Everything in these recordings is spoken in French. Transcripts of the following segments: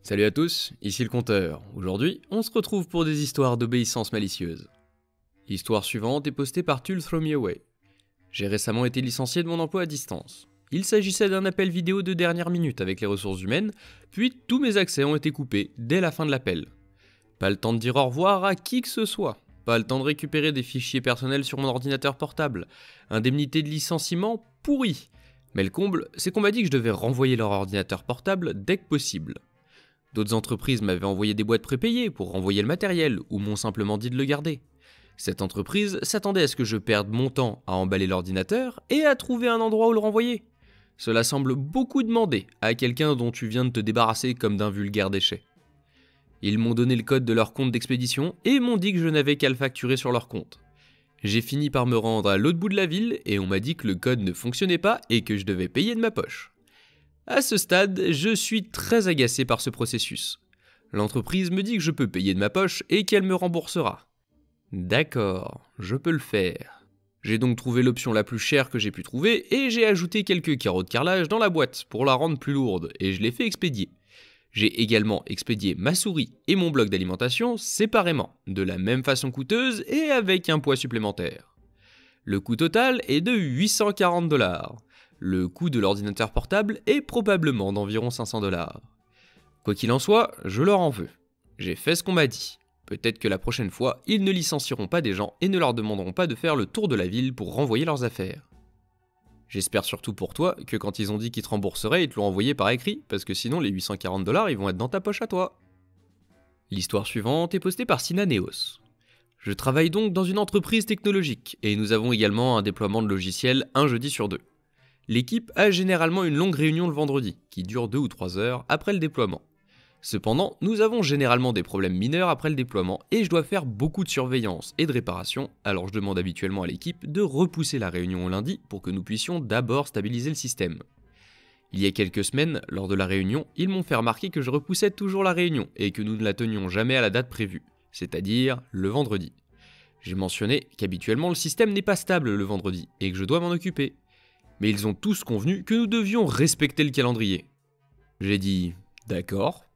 Salut à tous, ici le compteur. Aujourd'hui, on se retrouve pour des histoires d'obéissance malicieuse. L'histoire suivante est postée par Tull Throw Me Away. J'ai récemment été licencié de mon emploi à distance. Il s'agissait d'un appel vidéo de dernière minute avec les ressources humaines, puis tous mes accès ont été coupés dès la fin de l'appel. Pas le temps de dire au revoir à qui que ce soit, pas le temps de récupérer des fichiers personnels sur mon ordinateur portable, indemnité de licenciement pourrie. Mais le comble, c'est qu'on m'a dit que je devais renvoyer leur ordinateur portable dès que possible. D'autres entreprises m'avaient envoyé des boîtes prépayées pour renvoyer le matériel ou m'ont simplement dit de le garder. Cette entreprise s'attendait à ce que je perde mon temps à emballer l'ordinateur et à trouver un endroit où le renvoyer. Cela semble beaucoup demander à quelqu'un dont tu viens de te débarrasser comme d'un vulgaire déchet. Ils m'ont donné le code de leur compte d'expédition et m'ont dit que je n'avais qu'à le facturer sur leur compte. J'ai fini par me rendre à l'autre bout de la ville et on m'a dit que le code ne fonctionnait pas et que je devais payer de ma poche. À ce stade, je suis très agacé par ce processus. L'entreprise me dit que je peux payer de ma poche et qu'elle me remboursera. D'accord, je peux le faire. J'ai donc trouvé l'option la plus chère que j'ai pu trouver et j'ai ajouté quelques carreaux de carrelage dans la boîte pour la rendre plus lourde et je l'ai fait expédier. J'ai également expédié ma souris et mon bloc d'alimentation séparément, de la même façon coûteuse et avec un poids supplémentaire. Le coût total est de 840$. Le coût de l'ordinateur portable est probablement d'environ 500$. Quoi qu'il en soit, je leur en veux. J'ai fait ce qu'on m'a dit. Peut-être que la prochaine fois, ils ne licencieront pas des gens et ne leur demanderont pas de faire le tour de la ville pour renvoyer leurs affaires. J'espère surtout pour toi que quand ils ont dit qu'ils te rembourseraient, ils te l'ont envoyé par écrit, parce que sinon les 840$ ils vont être dans ta poche à toi. L'histoire suivante est postée par Sinaneos. Je travaille donc dans une entreprise technologique, et nous avons également un déploiement de logiciels un jeudi sur deux. L'équipe a généralement une longue réunion le vendredi, qui dure 2 ou 3 heures après le déploiement. Cependant, nous avons généralement des problèmes mineurs après le déploiement et je dois faire beaucoup de surveillance et de réparation, alors je demande habituellement à l'équipe de repousser la réunion au lundi pour que nous puissions d'abord stabiliser le système. Il y a quelques semaines, lors de la réunion, ils m'ont fait remarquer que je repoussais toujours la réunion et que nous ne la tenions jamais à la date prévue, c'est-à-dire le vendredi. J'ai mentionné qu'habituellement le système n'est pas stable le vendredi et que je dois m'en occuper. Mais ils ont tous convenu que nous devions respecter le calendrier. J'ai dit « d'accord ».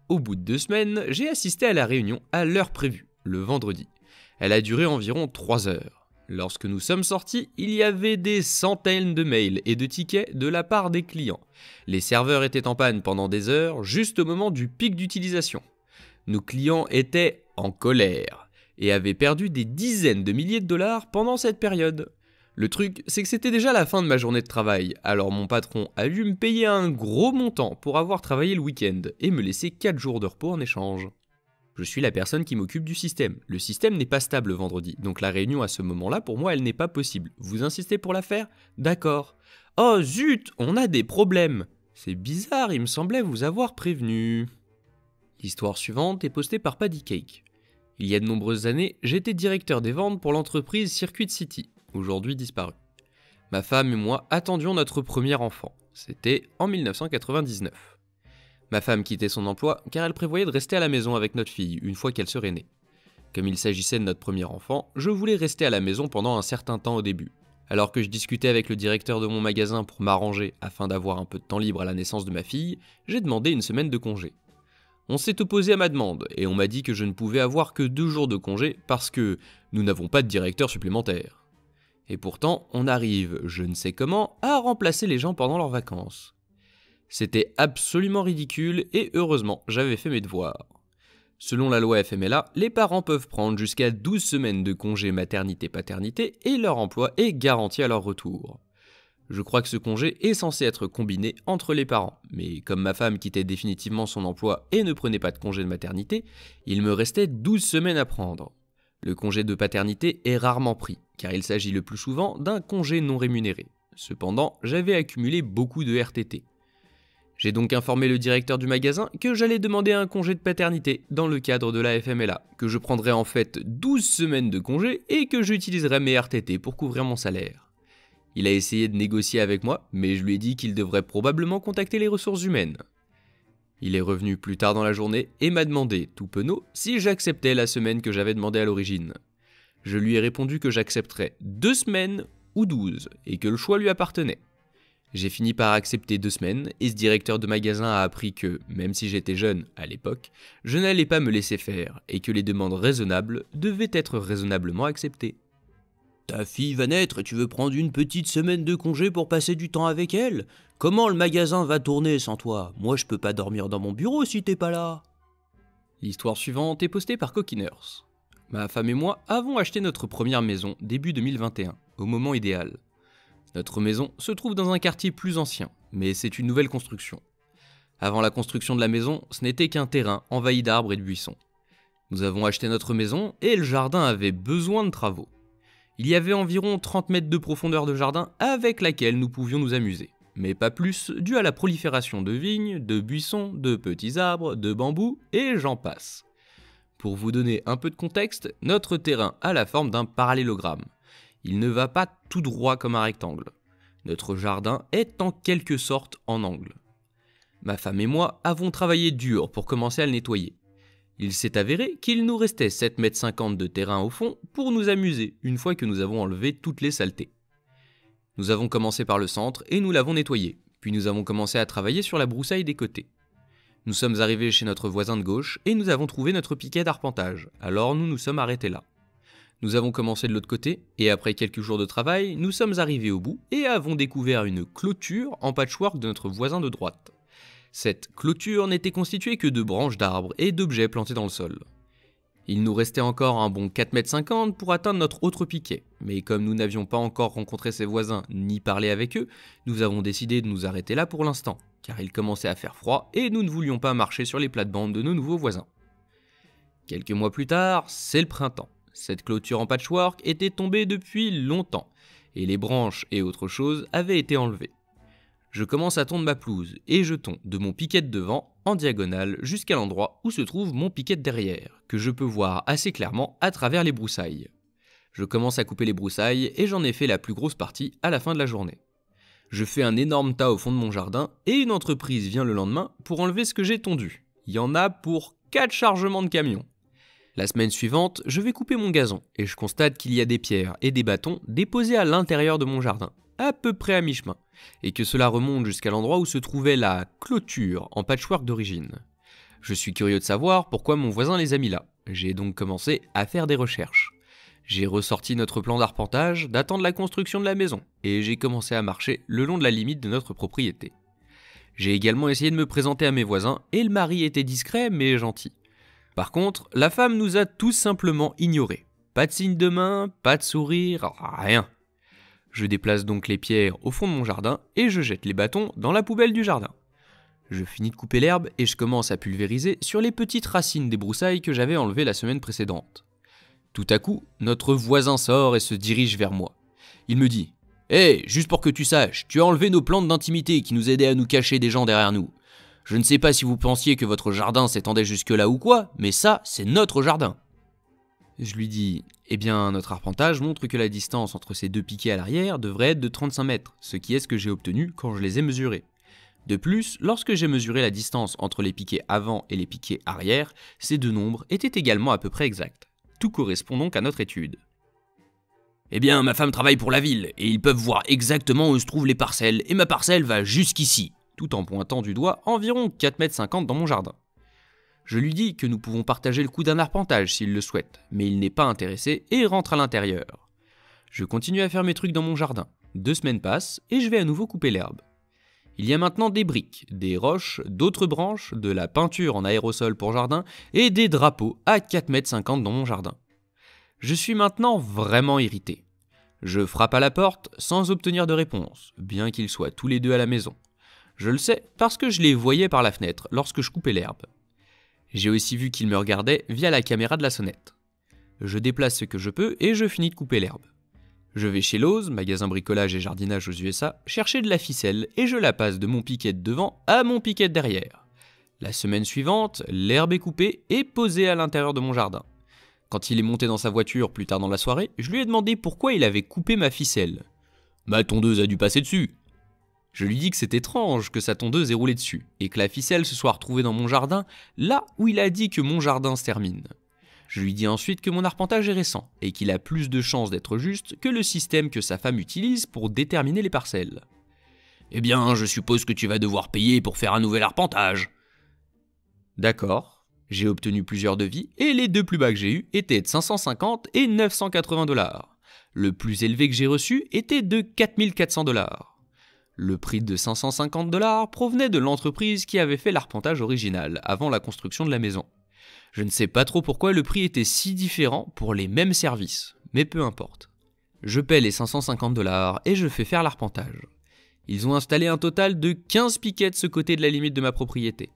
Au bout de 2 semaines, j'ai assisté à la réunion à l'heure prévue, le vendredi. Elle a duré environ 3 heures. Lorsque nous sommes sortis, il y avait des centaines de mails et de tickets de la part des clients. Les serveurs étaient en panne pendant des heures, juste au moment du pic d'utilisation. Nos clients étaient en colère et avaient perdu des dizaines de milliers de dollars pendant cette période. Le truc, c'est que c'était déjà la fin de ma journée de travail, alors mon patron a dû me payer un gros montant pour avoir travaillé le week-end et me laisser 4 jours de repos en échange. Je suis la personne qui m'occupe du système. Le système n'est pas stable vendredi, donc la réunion à ce moment-là, pour moi, elle n'est pas possible. Vous insistez pour la faire ? D'accord. Oh zut, on a des problèmes. C'est bizarre, il me semblait vous avoir prévenu. L'histoire suivante est postée par Paddy Cake. Il y a de nombreuses années, j'étais directeur des ventes pour l'entreprise Circuit City. Aujourd'hui disparu. Ma femme et moi attendions notre premier enfant. C'était en 1999. Ma femme quittait son emploi car elle prévoyait de rester à la maison avec notre fille une fois qu'elle serait née. Comme il s'agissait de notre premier enfant, je voulais rester à la maison pendant un certain temps au début. Alors que je discutais avec le directeur de mon magasin pour m'arranger afin d'avoir un peu de temps libre à la naissance de ma fille, j'ai demandé une semaine de congé. On s'est opposé à ma demande et on m'a dit que je ne pouvais avoir que 2 jours de congé parce que nous n'avons pas de directeur supplémentaire. Et pourtant, on arrive, je ne sais comment, à remplacer les gens pendant leurs vacances. C'était absolument ridicule et heureusement, j'avais fait mes devoirs. Selon la loi FMLA, les parents peuvent prendre jusqu'à 12 semaines de congé maternité-paternité et leur emploi est garanti à leur retour. Je crois que ce congé est censé être combiné entre les parents, mais comme ma femme quittait définitivement son emploi et ne prenait pas de congé de maternité, il me restait 12 semaines à prendre. Le congé de paternité est rarement pris, car il s'agit le plus souvent d'un congé non rémunéré. Cependant, j'avais accumulé beaucoup de RTT. J'ai donc informé le directeur du magasin que j'allais demander un congé de paternité dans le cadre de la FMLA, que je prendrais en fait 12 semaines de congé et que j'utiliserais mes RTT pour couvrir mon salaire. Il a essayé de négocier avec moi, mais je lui ai dit qu'il devrait probablement contacter les ressources humaines. Il est revenu plus tard dans la journée et m'a demandé, tout penaud, si j'acceptais la semaine que j'avais demandé à l'origine. Je lui ai répondu que j'accepterais 2 semaines ou 12 et que le choix lui appartenait. J'ai fini par accepter 2 semaines et ce directeur de magasin a appris que, même si j'étais jeune à l'époque, je n'allais pas me laisser faire et que les demandes raisonnables devaient être raisonnablement acceptées. Ta fille va naître et tu veux prendre une petite semaine de congé pour passer du temps avec elle? Comment le magasin va tourner sans toi? Moi je peux pas dormir dans mon bureau si t'es pas là. L'histoire suivante est postée par Cookiners. Ma femme et moi avons acheté notre première maison début 2021, au moment idéal. Notre maison se trouve dans un quartier plus ancien, mais c'est une nouvelle construction. Avant la construction de la maison, ce n'était qu'un terrain envahi d'arbres et de buissons. Nous avons acheté notre maison et le jardin avait besoin de travaux. Il y avait environ 30 mètres de profondeur de jardin avec laquelle nous pouvions nous amuser, mais pas plus dû à la prolifération de vignes, de buissons, de petits arbres, de bambous et j'en passe. Pour vous donner un peu de contexte, notre terrain a la forme d'un parallélogramme. Il ne va pas tout droit comme un rectangle. Notre jardin est en quelque sorte en angle. Ma femme et moi avons travaillé dur pour commencer à le nettoyer. Il s'est avéré qu'il nous restait 7,50 m de terrain au fond pour nous amuser une fois que nous avons enlevé toutes les saletés. Nous avons commencé par le centre et nous l'avons nettoyé, puis nous avons commencé à travailler sur la broussaille des côtés. Nous sommes arrivés chez notre voisin de gauche et nous avons trouvé notre piquet d'arpentage, alors nous nous sommes arrêtés là. Nous avons commencé de l'autre côté, et après quelques jours de travail, nous sommes arrivés au bout et avons découvert une clôture en patchwork de notre voisin de droite. Cette clôture n'était constituée que de branches d'arbres et d'objets plantés dans le sol. Il nous restait encore un bon 4,50 m pour atteindre notre autre piquet, mais comme nous n'avions pas encore rencontré ses voisins ni parlé avec eux, nous avons décidé de nous arrêter là pour l'instant, car il commençait à faire froid et nous ne voulions pas marcher sur les plates-bandes de nos nouveaux voisins. Quelques mois plus tard, c'est le printemps. Cette clôture en patchwork était tombée depuis longtemps, et les branches et autres choses avaient été enlevées. Je commence à tondre ma pelouse, et je tonds de mon piquet de devant en diagonale jusqu'à l'endroit où se trouve mon piquet de derrière, que je peux voir assez clairement à travers les broussailles. Je commence à couper les broussailles, et j'en ai fait la plus grosse partie à la fin de la journée. Je fais un énorme tas au fond de mon jardin, et une entreprise vient le lendemain pour enlever ce que j'ai tondu. Il y en a pour 4 chargements de camions. La semaine suivante, je vais couper mon gazon et je constate qu'il y a des pierres et des bâtons déposés à l'intérieur de mon jardin, à peu près à mi-chemin, et que cela remonte jusqu'à l'endroit où se trouvait la clôture en patchwork d'origine. Je suis curieux de savoir pourquoi mon voisin les a mis là. J'ai donc commencé à faire des recherches. J'ai ressorti notre plan d'arpentage datant de la construction de la maison et j'ai commencé à marcher le long de la limite de notre propriété. J'ai également essayé de me présenter à mes voisins et le mari était discret mais gentil. Par contre, la femme nous a tout simplement ignorés. Pas de signe de main, pas de sourire, rien. Je déplace donc les pierres au fond de mon jardin et je jette les bâtons dans la poubelle du jardin. Je finis de couper l'herbe et je commence à pulvériser sur les petites racines des broussailles que j'avais enlevées la semaine précédente. Tout à coup, notre voisin sort et se dirige vers moi. Il me dit « Hé, juste pour que tu saches, tu as enlevé nos plantes d'intimité qui nous aidaient à nous cacher des gens derrière nous. Je ne sais pas si vous pensiez que votre jardin s'étendait jusque-là ou quoi, mais ça, c'est notre jardin. » Je lui dis « Eh bien, notre arpentage montre que la distance entre ces deux piquets à l'arrière devrait être de 35 mètres, ce qui est ce que j'ai obtenu quand je les ai mesurés. De plus, lorsque j'ai mesuré la distance entre les piquets avant et les piquets arrière, ces deux nombres étaient également à peu près exacts. Tout correspond donc à notre étude. » « Eh bien, ma femme travaille pour la ville, et ils peuvent voir exactement où se trouvent les parcelles, et ma parcelle va jusqu'ici. » Tout en pointant du doigt environ 4,50 m dans mon jardin. Je lui dis que nous pouvons partager le coût d'un arpentage s'il le souhaite, mais il n'est pas intéressé et rentre à l'intérieur. Je continue à faire mes trucs dans mon jardin. 2 semaines passent et je vais à nouveau couper l'herbe. Il y a maintenant des briques, des roches, d'autres branches, de la peinture en aérosol pour jardin et des drapeaux à 4,50 m dans mon jardin. Je suis maintenant vraiment irrité. Je frappe à la porte sans obtenir de réponse, bien qu'ils soient tous les deux à la maison. Je le sais parce que je les voyais par la fenêtre lorsque je coupais l'herbe. J'ai aussi vu qu'ils me regardaient via la caméra de la sonnette. Je déplace ce que je peux et je finis de couper l'herbe. Je vais chez Lowe's, magasin bricolage et jardinage aux USA, chercher de la ficelle et je la passe de mon piquet de devant à mon piquet de derrière. La semaine suivante, l'herbe est coupée et posée à l'intérieur de mon jardin. Quand il est monté dans sa voiture plus tard dans la soirée, je lui ai demandé pourquoi il avait coupé ma ficelle. « Ma tondeuse a dû passer dessus !» Je lui dis que c'est étrange que sa tondeuse ait roulé dessus, et que la ficelle se soit retrouvée dans mon jardin, là où il a dit que mon jardin se termine. Je lui dis ensuite que mon arpentage est récent, et qu'il a plus de chances d'être juste que le système que sa femme utilise pour déterminer les parcelles. Eh bien, je suppose que tu vas devoir payer pour faire un nouvel arpentage. D'accord. J'ai obtenu plusieurs devis et les deux plus bas que j'ai eus étaient de 550 et 980 $. Le plus élevé que j'ai reçu était de 4400 $. Le prix de 550 $ provenait de l'entreprise qui avait fait l'arpentage original avant la construction de la maison. Je ne sais pas trop pourquoi le prix était si différent pour les mêmes services, mais peu importe. Je paie les 550 $ et je fais faire l'arpentage. Ils ont installé un total de 15 piquets de ce côté de la limite de ma propriété.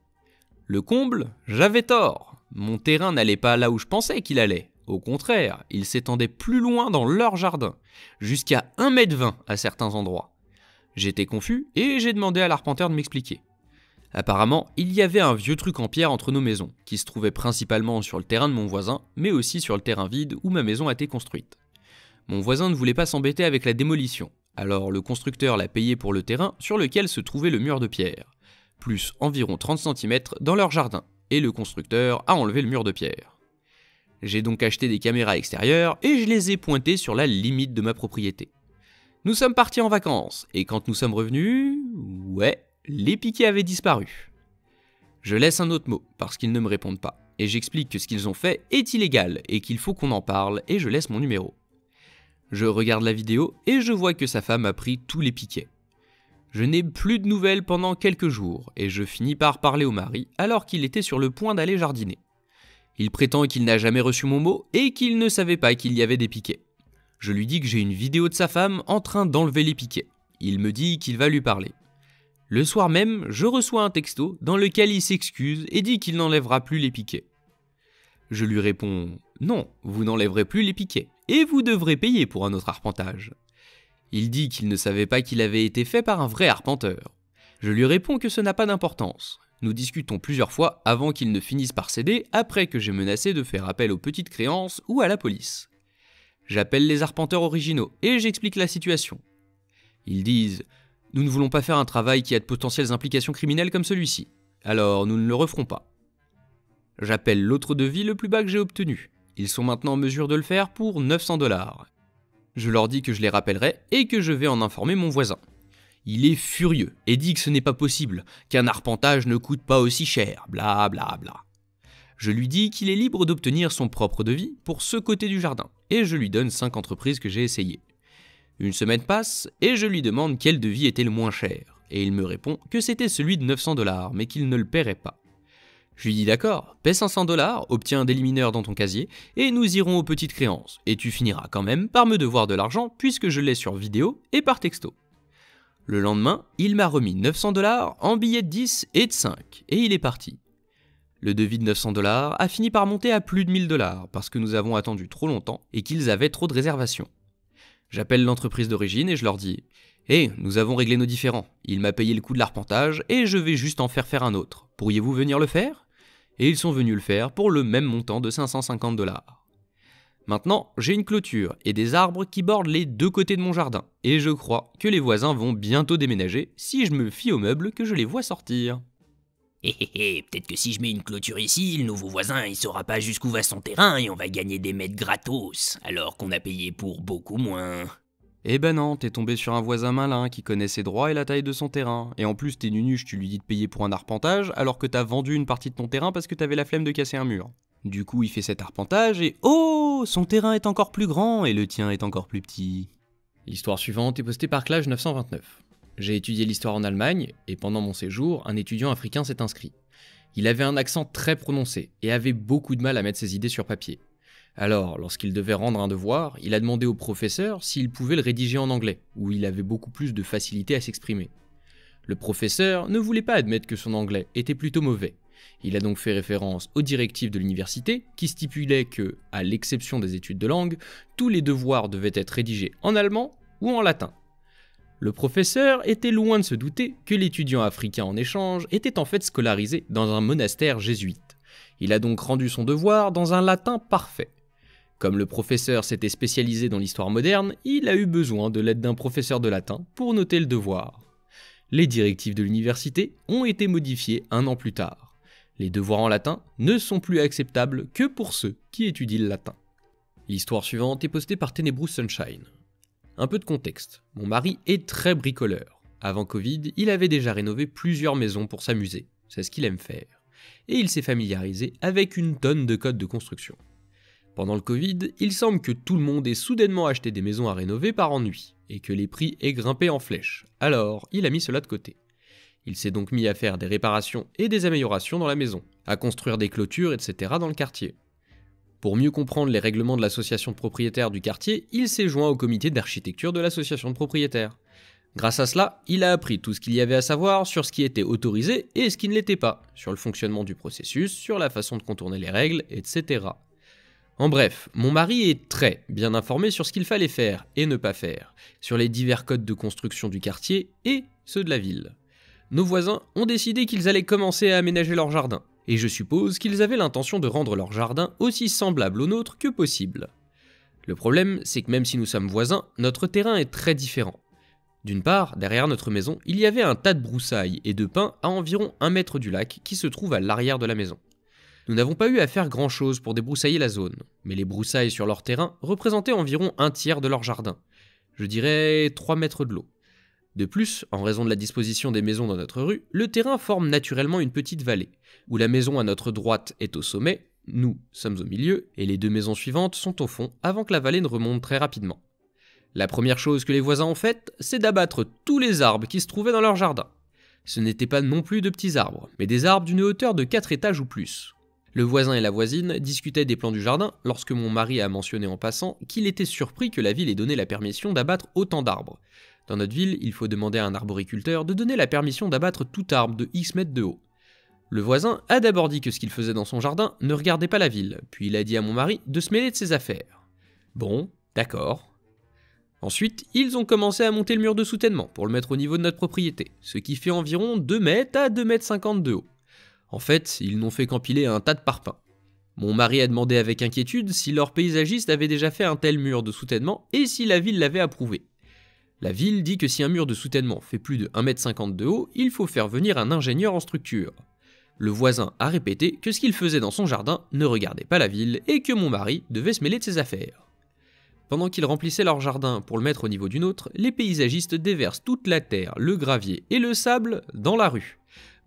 Le comble, j'avais tort. Mon terrain n'allait pas là où je pensais qu'il allait. Au contraire, il s'étendait plus loin dans leur jardin, jusqu'à 1,20 m à certains endroits. J'étais confus et j'ai demandé à l'arpenteur de m'expliquer. Apparemment, il y avait un vieux truc en pierre entre nos maisons, qui se trouvait principalement sur le terrain de mon voisin, mais aussi sur le terrain vide où ma maison a été construite. Mon voisin ne voulait pas s'embêter avec la démolition, alors le constructeur l'a payé pour le terrain sur lequel se trouvait le mur de pierre, plus environ 30 cm dans leur jardin, et le constructeur a enlevé le mur de pierre. J'ai donc acheté des caméras extérieures et je les ai pointées sur la limite de ma propriété. Nous sommes partis en vacances, et quand nous sommes revenus, ouais, les piquets avaient disparu. Je laisse un autre mot, parce qu'ils ne me répondent pas, et j'explique que ce qu'ils ont fait est illégal, et qu'il faut qu'on en parle, et je laisse mon numéro. Je regarde la vidéo, et je vois que sa femme a pris tous les piquets. Je n'ai plus de nouvelles pendant quelques jours, et je finis par parler au mari, alors qu'il était sur le point d'aller jardiner. Il prétend qu'il n'a jamais reçu mon mot, et qu'il ne savait pas qu'il y avait des piquets. Je lui dis que j'ai une vidéo de sa femme en train d'enlever les piquets. Il me dit qu'il va lui parler. Le soir même, je reçois un texto dans lequel il s'excuse et dit qu'il n'enlèvera plus les piquets. Je lui réponds « Non, vous n'enlèverez plus les piquets, et vous devrez payer pour un autre arpentage. » Il dit qu'il ne savait pas qu'il avait été fait par un vrai arpenteur. Je lui réponds que ce n'a pas d'importance. Nous discutons plusieurs fois avant qu'il ne finisse par céder après que j'ai menacé de faire appel aux petites créances ou à la police. J'appelle les arpenteurs originaux et j'explique la situation. Ils disent « Nous ne voulons pas faire un travail qui a de potentielles implications criminelles comme celui-ci, alors nous ne le referons pas. » J'appelle l'autre devis le plus bas que j'ai obtenu. Ils sont maintenant en mesure de le faire pour 900 $. Je leur dis que je les rappellerai et que je vais en informer mon voisin. Il est furieux et dit que ce n'est pas possible, qu'un arpentage ne coûte pas aussi cher, bla bla bla. Je lui dis qu'il est libre d'obtenir son propre devis pour ce côté du jardin, et je lui donne 5 entreprises que j'ai essayées. Une semaine passe, et je lui demande quel devis était le moins cher, et il me répond que c'était celui de 900 $, mais qu'il ne le paierait pas. Je lui dis d'accord, paie 500 $, obtiens un délimineur dans ton casier, et nous irons aux petites créances, et tu finiras quand même par me devoir de l'argent puisque je l'ai sur vidéo et par texto. Le lendemain, il m'a remis 900 $ en billets de 10 et de 5, et il est parti. Le devis de 900 $ a fini par monter à plus de 1000 $ parce que nous avons attendu trop longtemps et qu'ils avaient trop de réservations. J'appelle l'entreprise d'origine et je leur dis « Hé, nous avons réglé nos différends, il m'a payé le coût de l'arpentage et je vais juste en faire un autre. Pourriez-vous venir le faire ?» Et ils sont venus le faire pour le même montant de 550 $. Maintenant, j'ai une clôture et des arbres qui bordent les deux côtés de mon jardin, et je crois que les voisins vont bientôt déménager si je me fie aux meubles que je les vois sortir. Peut-être que si je mets une clôture ici, le nouveau voisin il saura pas jusqu'où va son terrain et on va gagner des mètres gratos, alors qu'on a payé pour beaucoup moins. Eh ben non, t'es tombé sur un voisin malin qui connaît ses droits et la taille de son terrain, et en plus t'es nunuche, tu lui dis de payer pour un arpentage alors que t'as vendu une partie de ton terrain parce que t'avais la flemme de casser un mur. Du coup il fait cet arpentage et oh, son terrain est encore plus grand et le tien est encore plus petit. L'histoire suivante est postée par Clash 929. J'ai étudié l'histoire en Allemagne, et pendant mon séjour, un étudiant africain s'est inscrit. Il avait un accent très prononcé, et avait beaucoup de mal à mettre ses idées sur papier. Alors, lorsqu'il devait rendre un devoir, il a demandé au professeur s'il pouvait le rédiger en anglais, où il avait beaucoup plus de facilité à s'exprimer. Le professeur ne voulait pas admettre que son anglais était plutôt mauvais. Il a donc fait référence aux directives de l'université, qui stipulaient que, à l'exception des études de langue, tous les devoirs devaient être rédigés en allemand ou en latin. Le professeur était loin de se douter que l'étudiant africain en échange était en fait scolarisé dans un monastère jésuite. Il a donc rendu son devoir dans un latin parfait. Comme le professeur s'était spécialisé dans l'histoire moderne, il a eu besoin de l'aide d'un professeur de latin pour noter le devoir. Les directives de l'université ont été modifiées 1 an plus tard. Les devoirs en latin ne sont plus acceptables que pour ceux qui étudient le latin. L'histoire suivante est postée par Tenebrous Sunshine. Un peu de contexte, mon mari est très bricoleur. Avant Covid, il avait déjà rénové plusieurs maisons pour s'amuser, c'est ce qu'il aime faire. Et il s'est familiarisé avec une tonne de codes de construction. Pendant le Covid, il semble que tout le monde ait soudainement acheté des maisons à rénover par ennui, et que les prix aient grimpé en flèche. Alors, il a mis cela de côté. Il s'est donc mis à faire des réparations et des améliorations dans la maison, à construire des clôtures, etc. dans le quartier. Pour mieux comprendre les règlements de l'association de propriétaires du quartier, il s'est joint au comité d'architecture de l'association de propriétaires. Grâce à cela, il a appris tout ce qu'il y avait à savoir sur ce qui était autorisé et ce qui ne l'était pas, sur le fonctionnement du processus, sur la façon de contourner les règles, etc. En bref, mon mari est très bien informé sur ce qu'il fallait faire et ne pas faire, sur les divers codes de construction du quartier et ceux de la ville. Nos voisins ont décidé qu'ils allaient commencer à aménager leur jardin, et je suppose qu'ils avaient l'intention de rendre leur jardin aussi semblable au nôtre que possible. Le problème, c'est que même si nous sommes voisins, notre terrain est très différent. D'une part, derrière notre maison, il y avait un tas de broussailles et de pins à environ 1 mètre du lac qui se trouve à l'arrière de la maison. Nous n'avons pas eu à faire grand chose pour débroussailler la zone, mais les broussailles sur leur terrain représentaient environ 1/3 de leur jardin. Je dirais 3 mètres de l'eau. De plus, en raison de la disposition des maisons dans notre rue, le terrain forme naturellement une petite vallée, où la maison à notre droite est au sommet, nous sommes au milieu, et les 2 maisons suivantes sont au fond, avant que la vallée ne remonte très rapidement. La première chose que les voisins ont faite, c'est d'abattre tous les arbres qui se trouvaient dans leur jardin. Ce n'étaient pas non plus de petits arbres, mais des arbres d'une hauteur de 4 étages ou plus. Le voisin et la voisine discutaient des plans du jardin lorsque mon mari a mentionné en passant qu'il était surpris que la ville ait donné la permission d'abattre autant d'arbres. Dans notre ville, il faut demander à un arboriculteur de donner la permission d'abattre tout arbre de X mètres de haut. Le voisin a d'abord dit que ce qu'il faisait dans son jardin ne regardait pas la ville, puis il a dit à mon mari de se mêler de ses affaires. Bon, d'accord. Ensuite, ils ont commencé à monter le mur de soutènement pour le mettre au niveau de notre propriété, ce qui fait environ 2 mètres à 2,50 mètres de haut. En fait, ils n'ont fait qu'empiler un tas de parpaings. Mon mari a demandé avec inquiétude si leur paysagiste avait déjà fait un tel mur de soutènement et si la ville l'avait approuvé. La ville dit que si un mur de soutènement fait plus de 1,50 m de haut, il faut faire venir un ingénieur en structure. Le voisin a répété que ce qu'il faisait dans son jardin ne regardait pas la ville et que mon mari devait se mêler de ses affaires. Pendant qu'ils remplissaient leur jardin pour le mettre au niveau du nôtre, les paysagistes déversent toute la terre, le gravier et le sable dans la rue,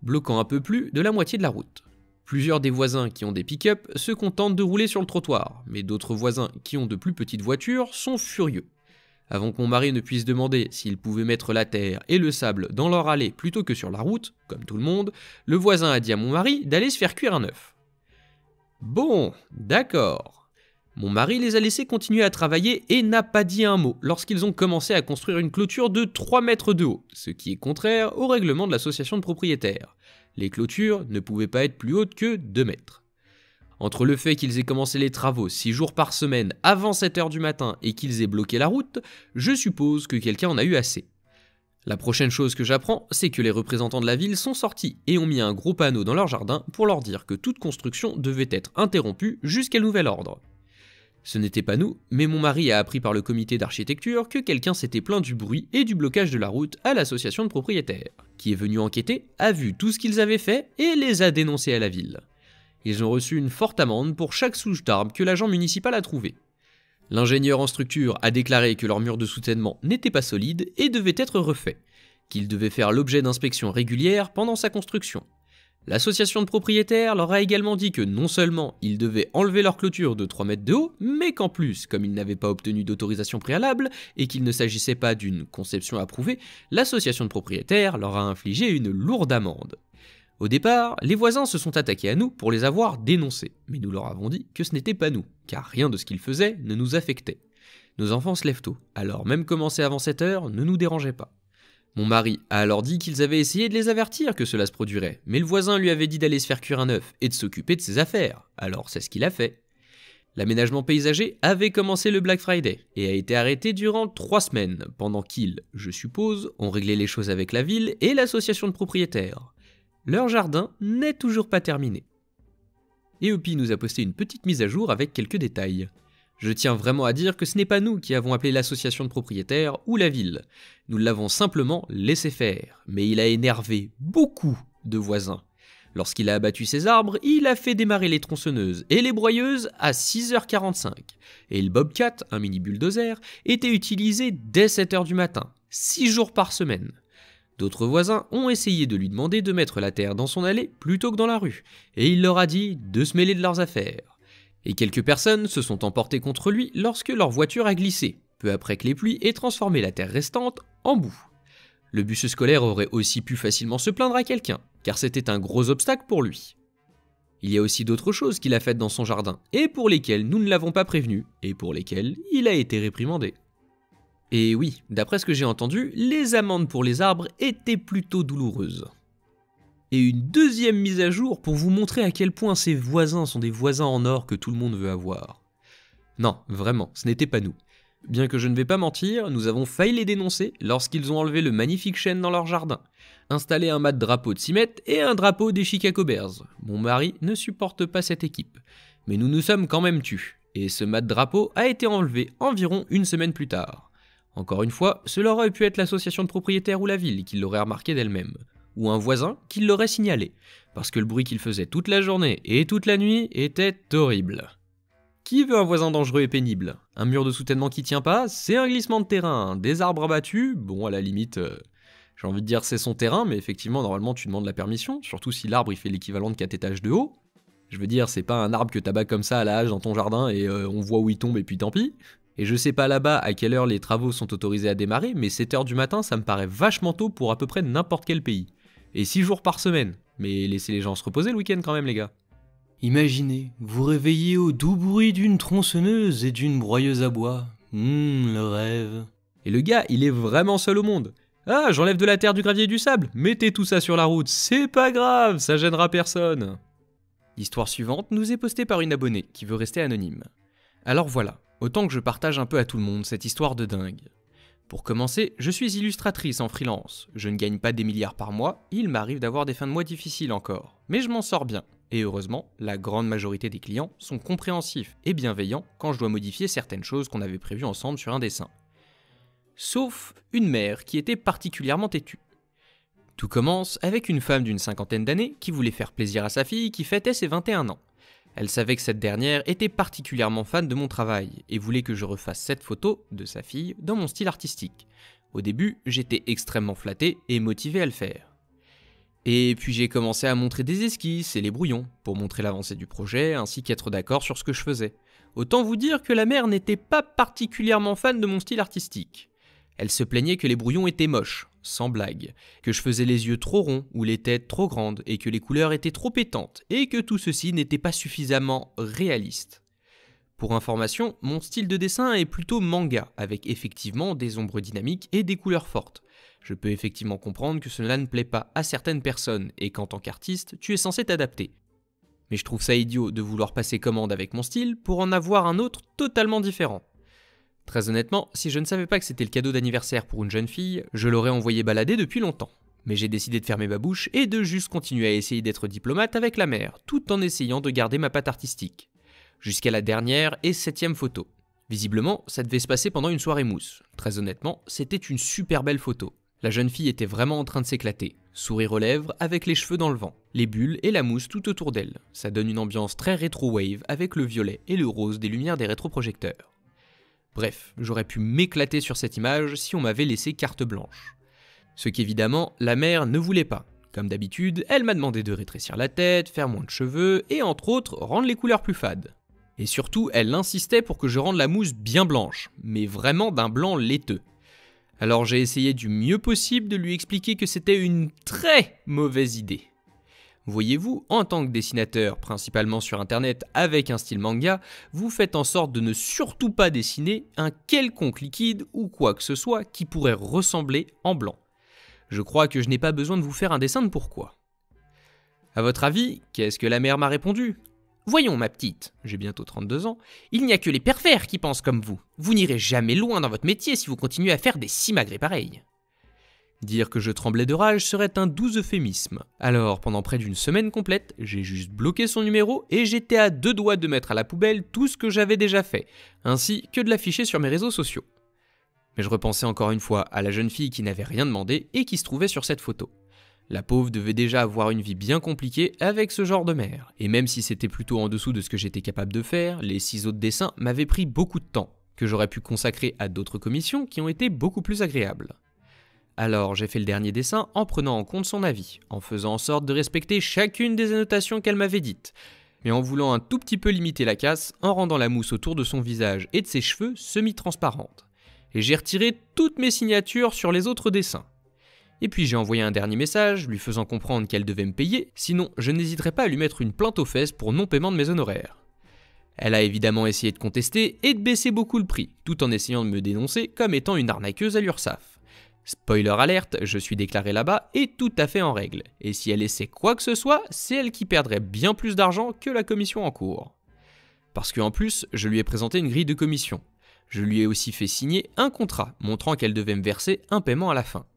bloquant un peu plus de la moitié de la route. Plusieurs des voisins qui ont des pick-up se contentent de rouler sur le trottoir, mais d'autres voisins qui ont de plus petites voitures sont furieux. Avant que mon mari ne puisse demander s'il pouvait mettre la terre et le sable dans leur allée plutôt que sur la route, comme tout le monde, le voisin a dit à mon mari d'aller se faire cuire un œuf. Bon, d'accord. Mon mari les a laissés continuer à travailler et n'a pas dit un mot lorsqu'ils ont commencé à construire une clôture de 3 mètres de haut, ce qui est contraire au règlement de l'association de propriétaires. Les clôtures ne pouvaient pas être plus hautes que 2 mètres. Entre le fait qu'ils aient commencé les travaux 6 jours par semaine avant 7 h du matin et qu'ils aient bloqué la route, je suppose que quelqu'un en a eu assez. La prochaine chose que j'apprends, c'est que les représentants de la ville sont sortis et ont mis un gros panneau dans leur jardin pour leur dire que toute construction devait être interrompue jusqu'à nouvel ordre. Ce n'était pas nous, mais mon mari a appris par le comité d'architecture que quelqu'un s'était plaint du bruit et du blocage de la route à l'association de propriétaires, qui est venu enquêter, a vu tout ce qu'ils avaient fait et les a dénoncés à la ville. Ils ont reçu une forte amende pour chaque souche d'arbre que l'agent municipal a trouvé. L'ingénieur en structure a déclaré que leur mur de soutènement n'était pas solide et devait être refait, qu'il devait faire l'objet d'inspections régulières pendant sa construction. L'association de propriétaires leur a également dit que non seulement ils devaient enlever leur clôture de 3 mètres de haut, mais qu'en plus, comme ils n'avaient pas obtenu d'autorisation préalable et qu'il ne s'agissait pas d'une conception approuvée, l'association de propriétaires leur a infligé une lourde amende. Au départ, les voisins se sont attaqués à nous pour les avoir dénoncés, mais nous leur avons dit que ce n'était pas nous, car rien de ce qu'ils faisaient ne nous affectait. Nos enfants se lèvent tôt, alors même commencer avant 7 h ne nous dérangeait pas. Mon mari a alors dit qu'ils avaient essayé de les avertir que cela se produirait, mais le voisin lui avait dit d'aller se faire cuire un œuf et de s'occuper de ses affaires, alors c'est ce qu'il a fait. L'aménagement paysager avait commencé le Black Friday et a été arrêté durant 3 semaines, pendant qu'ils, je suppose, ont réglé les choses avec la ville et l'association de propriétaires. Leur jardin n'est toujours pas terminé. Eopi nous a posté une petite mise à jour avec quelques détails. Je tiens vraiment à dire que ce n'est pas nous qui avons appelé l'association de propriétaires ou la ville. Nous l'avons simplement laissé faire, mais il a énervé beaucoup de voisins. Lorsqu'il a abattu ses arbres, il a fait démarrer les tronçonneuses et les broyeuses à 6h45. Et le Bobcat, un mini bulldozer, était utilisé dès 7 h du matin, 6 jours par semaine. D'autres voisins ont essayé de lui demander de mettre la terre dans son allée plutôt que dans la rue, et il leur a dit de se mêler de leurs affaires. Et quelques personnes se sont emportées contre lui lorsque leur voiture a glissé, peu après que les pluies aient transformé la terre restante en boue. Le bus scolaire aurait aussi pu facilement se plaindre à quelqu'un, car c'était un gros obstacle pour lui. Il y a aussi d'autres choses qu'il a faites dans son jardin, et pour lesquelles nous ne l'avons pas prévenu, et pour lesquelles il a été réprimandé. Et oui, d'après ce que j'ai entendu, les amendes pour les arbres étaient plutôt douloureuses. Et une deuxième mise à jour pour vous montrer à quel point ces voisins sont des voisins en or que tout le monde veut avoir. Non, vraiment, ce n'était pas nous. Bien que je ne vais pas mentir, nous avons failli les dénoncer lorsqu'ils ont enlevé le magnifique chêne dans leur jardin, installé un mat de drapeau de 6 mètres et un drapeau des Chicago Bears. Mon mari ne supporte pas cette équipe, mais nous nous sommes quand même tus, et ce mat de drapeau a été enlevé environ une semaine plus tard. Encore une fois, cela aurait pu être l'association de propriétaires ou la ville qui l'aurait remarqué d'elle-même, ou un voisin qui l'aurait signalé, parce que le bruit qu'il faisait toute la journée et toute la nuit était horrible. Qui veut un voisin dangereux et pénible? Un mur de soutènement qui tient pas, c'est un glissement de terrain, des arbres abattus, bon à la limite, j'ai envie de dire c'est son terrain, mais effectivement normalement tu demandes la permission, surtout si l'arbre il fait l'équivalent de 4 étages de haut. Je veux dire, c'est pas un arbre que t'abattes comme ça à la hache dans ton jardin et on voit où il tombe et puis tant pis. Et je sais pas là-bas à quelle heure les travaux sont autorisés à démarrer, mais 7h du matin ça me paraît vachement tôt pour à peu près n'importe quel pays. Et 6 jours par semaine, mais laissez les gens se reposer le week-end quand même les gars. Imaginez, vous réveillez au doux bruit d'une tronçonneuse et d'une broyeuse à bois. Le rêve. Et le gars, il est vraiment seul au monde. Ah, j'enlève de la terre, du gravier et du sable. Mettez tout ça sur la route, c'est pas grave, ça gênera personne. L'histoire suivante nous est postée par une abonnée qui veut rester anonyme. Alors voilà, autant que je partage un peu à tout le monde cette histoire de dingue. Pour commencer, je suis illustratrice en freelance. Je ne gagne pas des milliards par mois, il m'arrive d'avoir des fins de mois difficiles encore. Mais je m'en sors bien. Et heureusement, la grande majorité des clients sont compréhensifs et bienveillants quand je dois modifier certaines choses qu'on avait prévues ensemble sur un dessin. Sauf une mère qui était particulièrement têtue. Tout commence avec une femme d'une 50aine d'années qui voulait faire plaisir à sa fille qui fêtait ses 21 ans. Elle savait que cette dernière était particulièrement fan de mon travail et voulait que je refasse cette photo de sa fille dans mon style artistique. Au début, j'étais extrêmement flatté et motivé à le faire. Et puis j'ai commencé à montrer des esquisses et les brouillons pour montrer l'avancée du projet ainsi qu'être d'accord sur ce que je faisais. Autant vous dire que la mère n'était pas particulièrement fan de mon style artistique. Elle se plaignait que les brouillons étaient moches, sans blague, que je faisais les yeux trop ronds ou les têtes trop grandes et que les couleurs étaient trop pétantes et que tout ceci n'était pas suffisamment réaliste. Pour information, mon style de dessin est plutôt manga, avec effectivement des ombres dynamiques et des couleurs fortes. Je peux effectivement comprendre que cela ne plaît pas à certaines personnes et qu'en tant qu'artiste, tu es censé t'adapter. Mais je trouve ça idiot de vouloir passer commande avec mon style pour en avoir un autre totalement différent. Très honnêtement, si je ne savais pas que c'était le cadeau d'anniversaire pour une jeune fille, je l'aurais envoyé balader depuis longtemps. Mais j'ai décidé de fermer ma bouche et de juste continuer à essayer d'être diplomate avec la mère, tout en essayant de garder ma patte artistique. Jusqu'à la dernière et 7e photo. Visiblement, ça devait se passer pendant une soirée mousse. Très honnêtement, c'était une super belle photo. La jeune fille était vraiment en train de s'éclater, sourire aux lèvres avec les cheveux dans le vent, les bulles et la mousse tout autour d'elle. Ça donne une ambiance très rétro-wave avec le violet et le rose des lumières des rétroprojecteurs. Bref, j'aurais pu m'éclater sur cette image si on m'avait laissé carte blanche. Ce qu'évidemment, la mère ne voulait pas. Comme d'habitude, elle m'a demandé de rétrécir la tête, faire moins de cheveux et entre autres, rendre les couleurs plus fades. Et surtout, elle insistait pour que je rende la mousse bien blanche, mais vraiment d'un blanc laiteux. Alors j'ai essayé du mieux possible de lui expliquer que c'était une très mauvaise idée. Voyez-vous, en tant que dessinateur, principalement sur internet avec un style manga, vous faites en sorte de ne surtout pas dessiner un quelconque liquide ou quoi que ce soit qui pourrait ressembler en blanc. Je crois que je n'ai pas besoin de vous faire un dessin de pourquoi. À votre avis, qu'est-ce que la mère m'a répondu ? Voyons ma petite, j'ai bientôt 32 ans, il n'y a que les pervers qui pensent comme vous. Vous n'irez jamais loin dans votre métier si vous continuez à faire des simagrées pareilles. Dire que je tremblais de rage serait un doux euphémisme. Alors, pendant près d'une semaine complète, j'ai juste bloqué son numéro et j'étais à 2 doigts de mettre à la poubelle tout ce que j'avais déjà fait, ainsi que de l'afficher sur mes réseaux sociaux. Mais je repensais encore une fois à la jeune fille qui n'avait rien demandé et qui se trouvait sur cette photo. La pauvre devait déjà avoir une vie bien compliquée avec ce genre de mère. Et même si c'était plutôt en dessous de ce que j'étais capable de faire, les 6 autres dessins m'avaient pris beaucoup de temps, que j'aurais pu consacrer à d'autres commissions qui ont été beaucoup plus agréables. Alors j'ai fait le dernier dessin en prenant en compte son avis, en faisant en sorte de respecter chacune des annotations qu'elle m'avait dites, mais en voulant un tout petit peu limiter la casse en rendant la mousse autour de son visage et de ses cheveux semi-transparente. Et j'ai retiré toutes mes signatures sur les autres dessins. Et puis j'ai envoyé un dernier message lui faisant comprendre qu'elle devait me payer, sinon je n'hésiterais pas à lui mettre une plainte aux fesses pour non-paiement de mes honoraires. Elle a évidemment essayé de contester et de baisser beaucoup le prix, tout en essayant de me dénoncer comme étant une arnaqueuse à l'URSSAF. Spoiler alerte, je suis déclaré là-bas et tout à fait en règle, et si elle essaie quoi que ce soit, c'est elle qui perdrait bien plus d'argent que la commission en cours. Parce qu'en plus, je lui ai présenté une grille de commission. Je lui ai aussi fait signer un contrat montrant qu'elle devait me verser un paiement à la fin.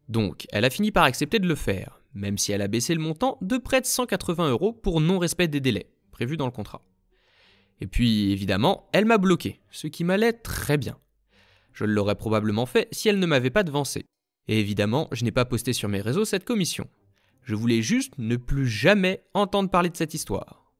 Donc, elle a fini par accepter de le faire, même si elle a baissé le montant de près de 180 € pour non-respect des délais, prévus dans le contrat. Et puis, évidemment, elle m'a bloqué, ce qui m'allait très bien. Je l'aurais probablement fait si elle ne m'avait pas devancé. Et évidemment, je n'ai pas posté sur mes réseaux cette commission. Je voulais juste ne plus jamais entendre parler de cette histoire.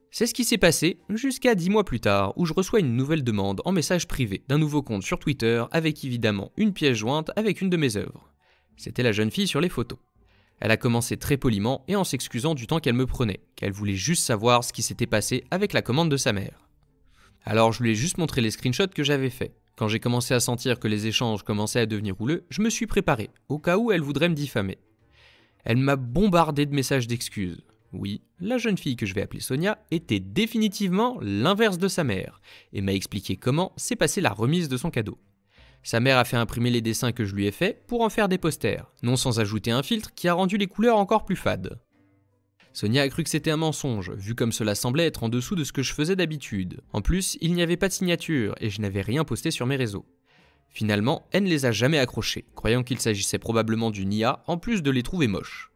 C'est ce qui s'est passé jusqu'à 10 mois plus tard, où je reçois une nouvelle demande en message privé d'un nouveau compte sur Twitter avec évidemment une pièce jointe avec une de mes œuvres. C'était la jeune fille sur les photos. Elle a commencé très poliment et en s'excusant du temps qu'elle me prenait, qu'elle voulait juste savoir ce qui s'était passé avec la commande de sa mère. Alors je lui ai juste montré les screenshots que j'avais faits. Quand j'ai commencé à sentir que les échanges commençaient à devenir houleux, je me suis préparé, au cas où elle voudrait me diffamer. Elle m'a bombardé de messages d'excuses. Oui, la jeune fille que je vais appeler Sonia était définitivement l'inverse de sa mère, et m'a expliqué comment s'est passée la remise de son cadeau. Sa mère a fait imprimer les dessins que je lui ai faits pour en faire des posters, non sans ajouter un filtre qui a rendu les couleurs encore plus fades. Sonia a cru que c'était un mensonge, vu comme cela semblait être en dessous de ce que je faisais d'habitude. En plus, il n'y avait pas de signature et je n'avais rien posté sur mes réseaux. Finalement, elle ne les a jamais accrochés, croyant qu'il s'agissait probablement d'une IA en plus de les trouver moches.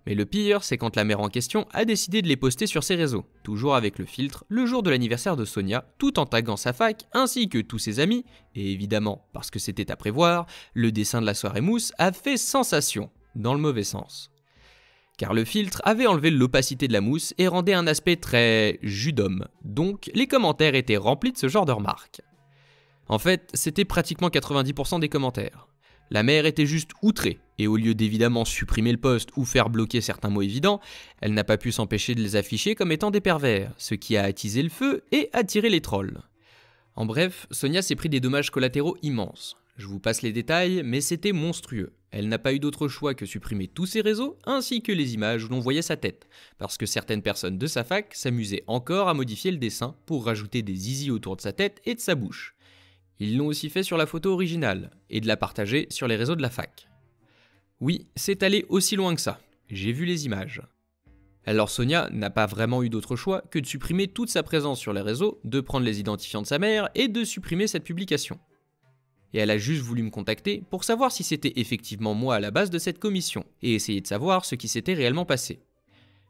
Mais le pire, c'est quand la mère en question a décidé de les poster sur ses réseaux, toujours avec le filtre, le jour de l'anniversaire de Sonia, tout en taguant sa fac ainsi que tous ses amis, et évidemment, parce que c'était à prévoir, le dessin de la soirée mousse a fait sensation, dans le mauvais sens. Car le filtre avait enlevé l'opacité de la mousse et rendait un aspect très jus d'homme, donc les commentaires étaient remplis de ce genre de remarques. En fait, c'était pratiquement 90% des commentaires. La mère était juste outrée, et au lieu d'évidemment supprimer le post ou faire bloquer certains mots évidents, elle n'a pas pu s'empêcher de les afficher comme étant des pervers, ce qui a attisé le feu et attiré les trolls. En bref, Sonia s'est pris des dommages collatéraux immenses. Je vous passe les détails, mais c'était monstrueux. Elle n'a pas eu d'autre choix que supprimer tous ses réseaux, ainsi que les images où l'on voyait sa tête, parce que certaines personnes de sa fac s'amusaient encore à modifier le dessin pour rajouter des zizi autour de sa tête et de sa bouche. Ils l'ont aussi fait sur la photo originale, et de la partager sur les réseaux de la fac. Oui, c'est allé aussi loin que ça, j'ai vu les images. Alors Sonia n'a pas vraiment eu d'autre choix que de supprimer toute sa présence sur les réseaux, de prendre les identifiants de sa mère et de supprimer cette publication. Et elle a juste voulu me contacter pour savoir si c'était effectivement moi à la base de cette commission, et essayer de savoir ce qui s'était réellement passé.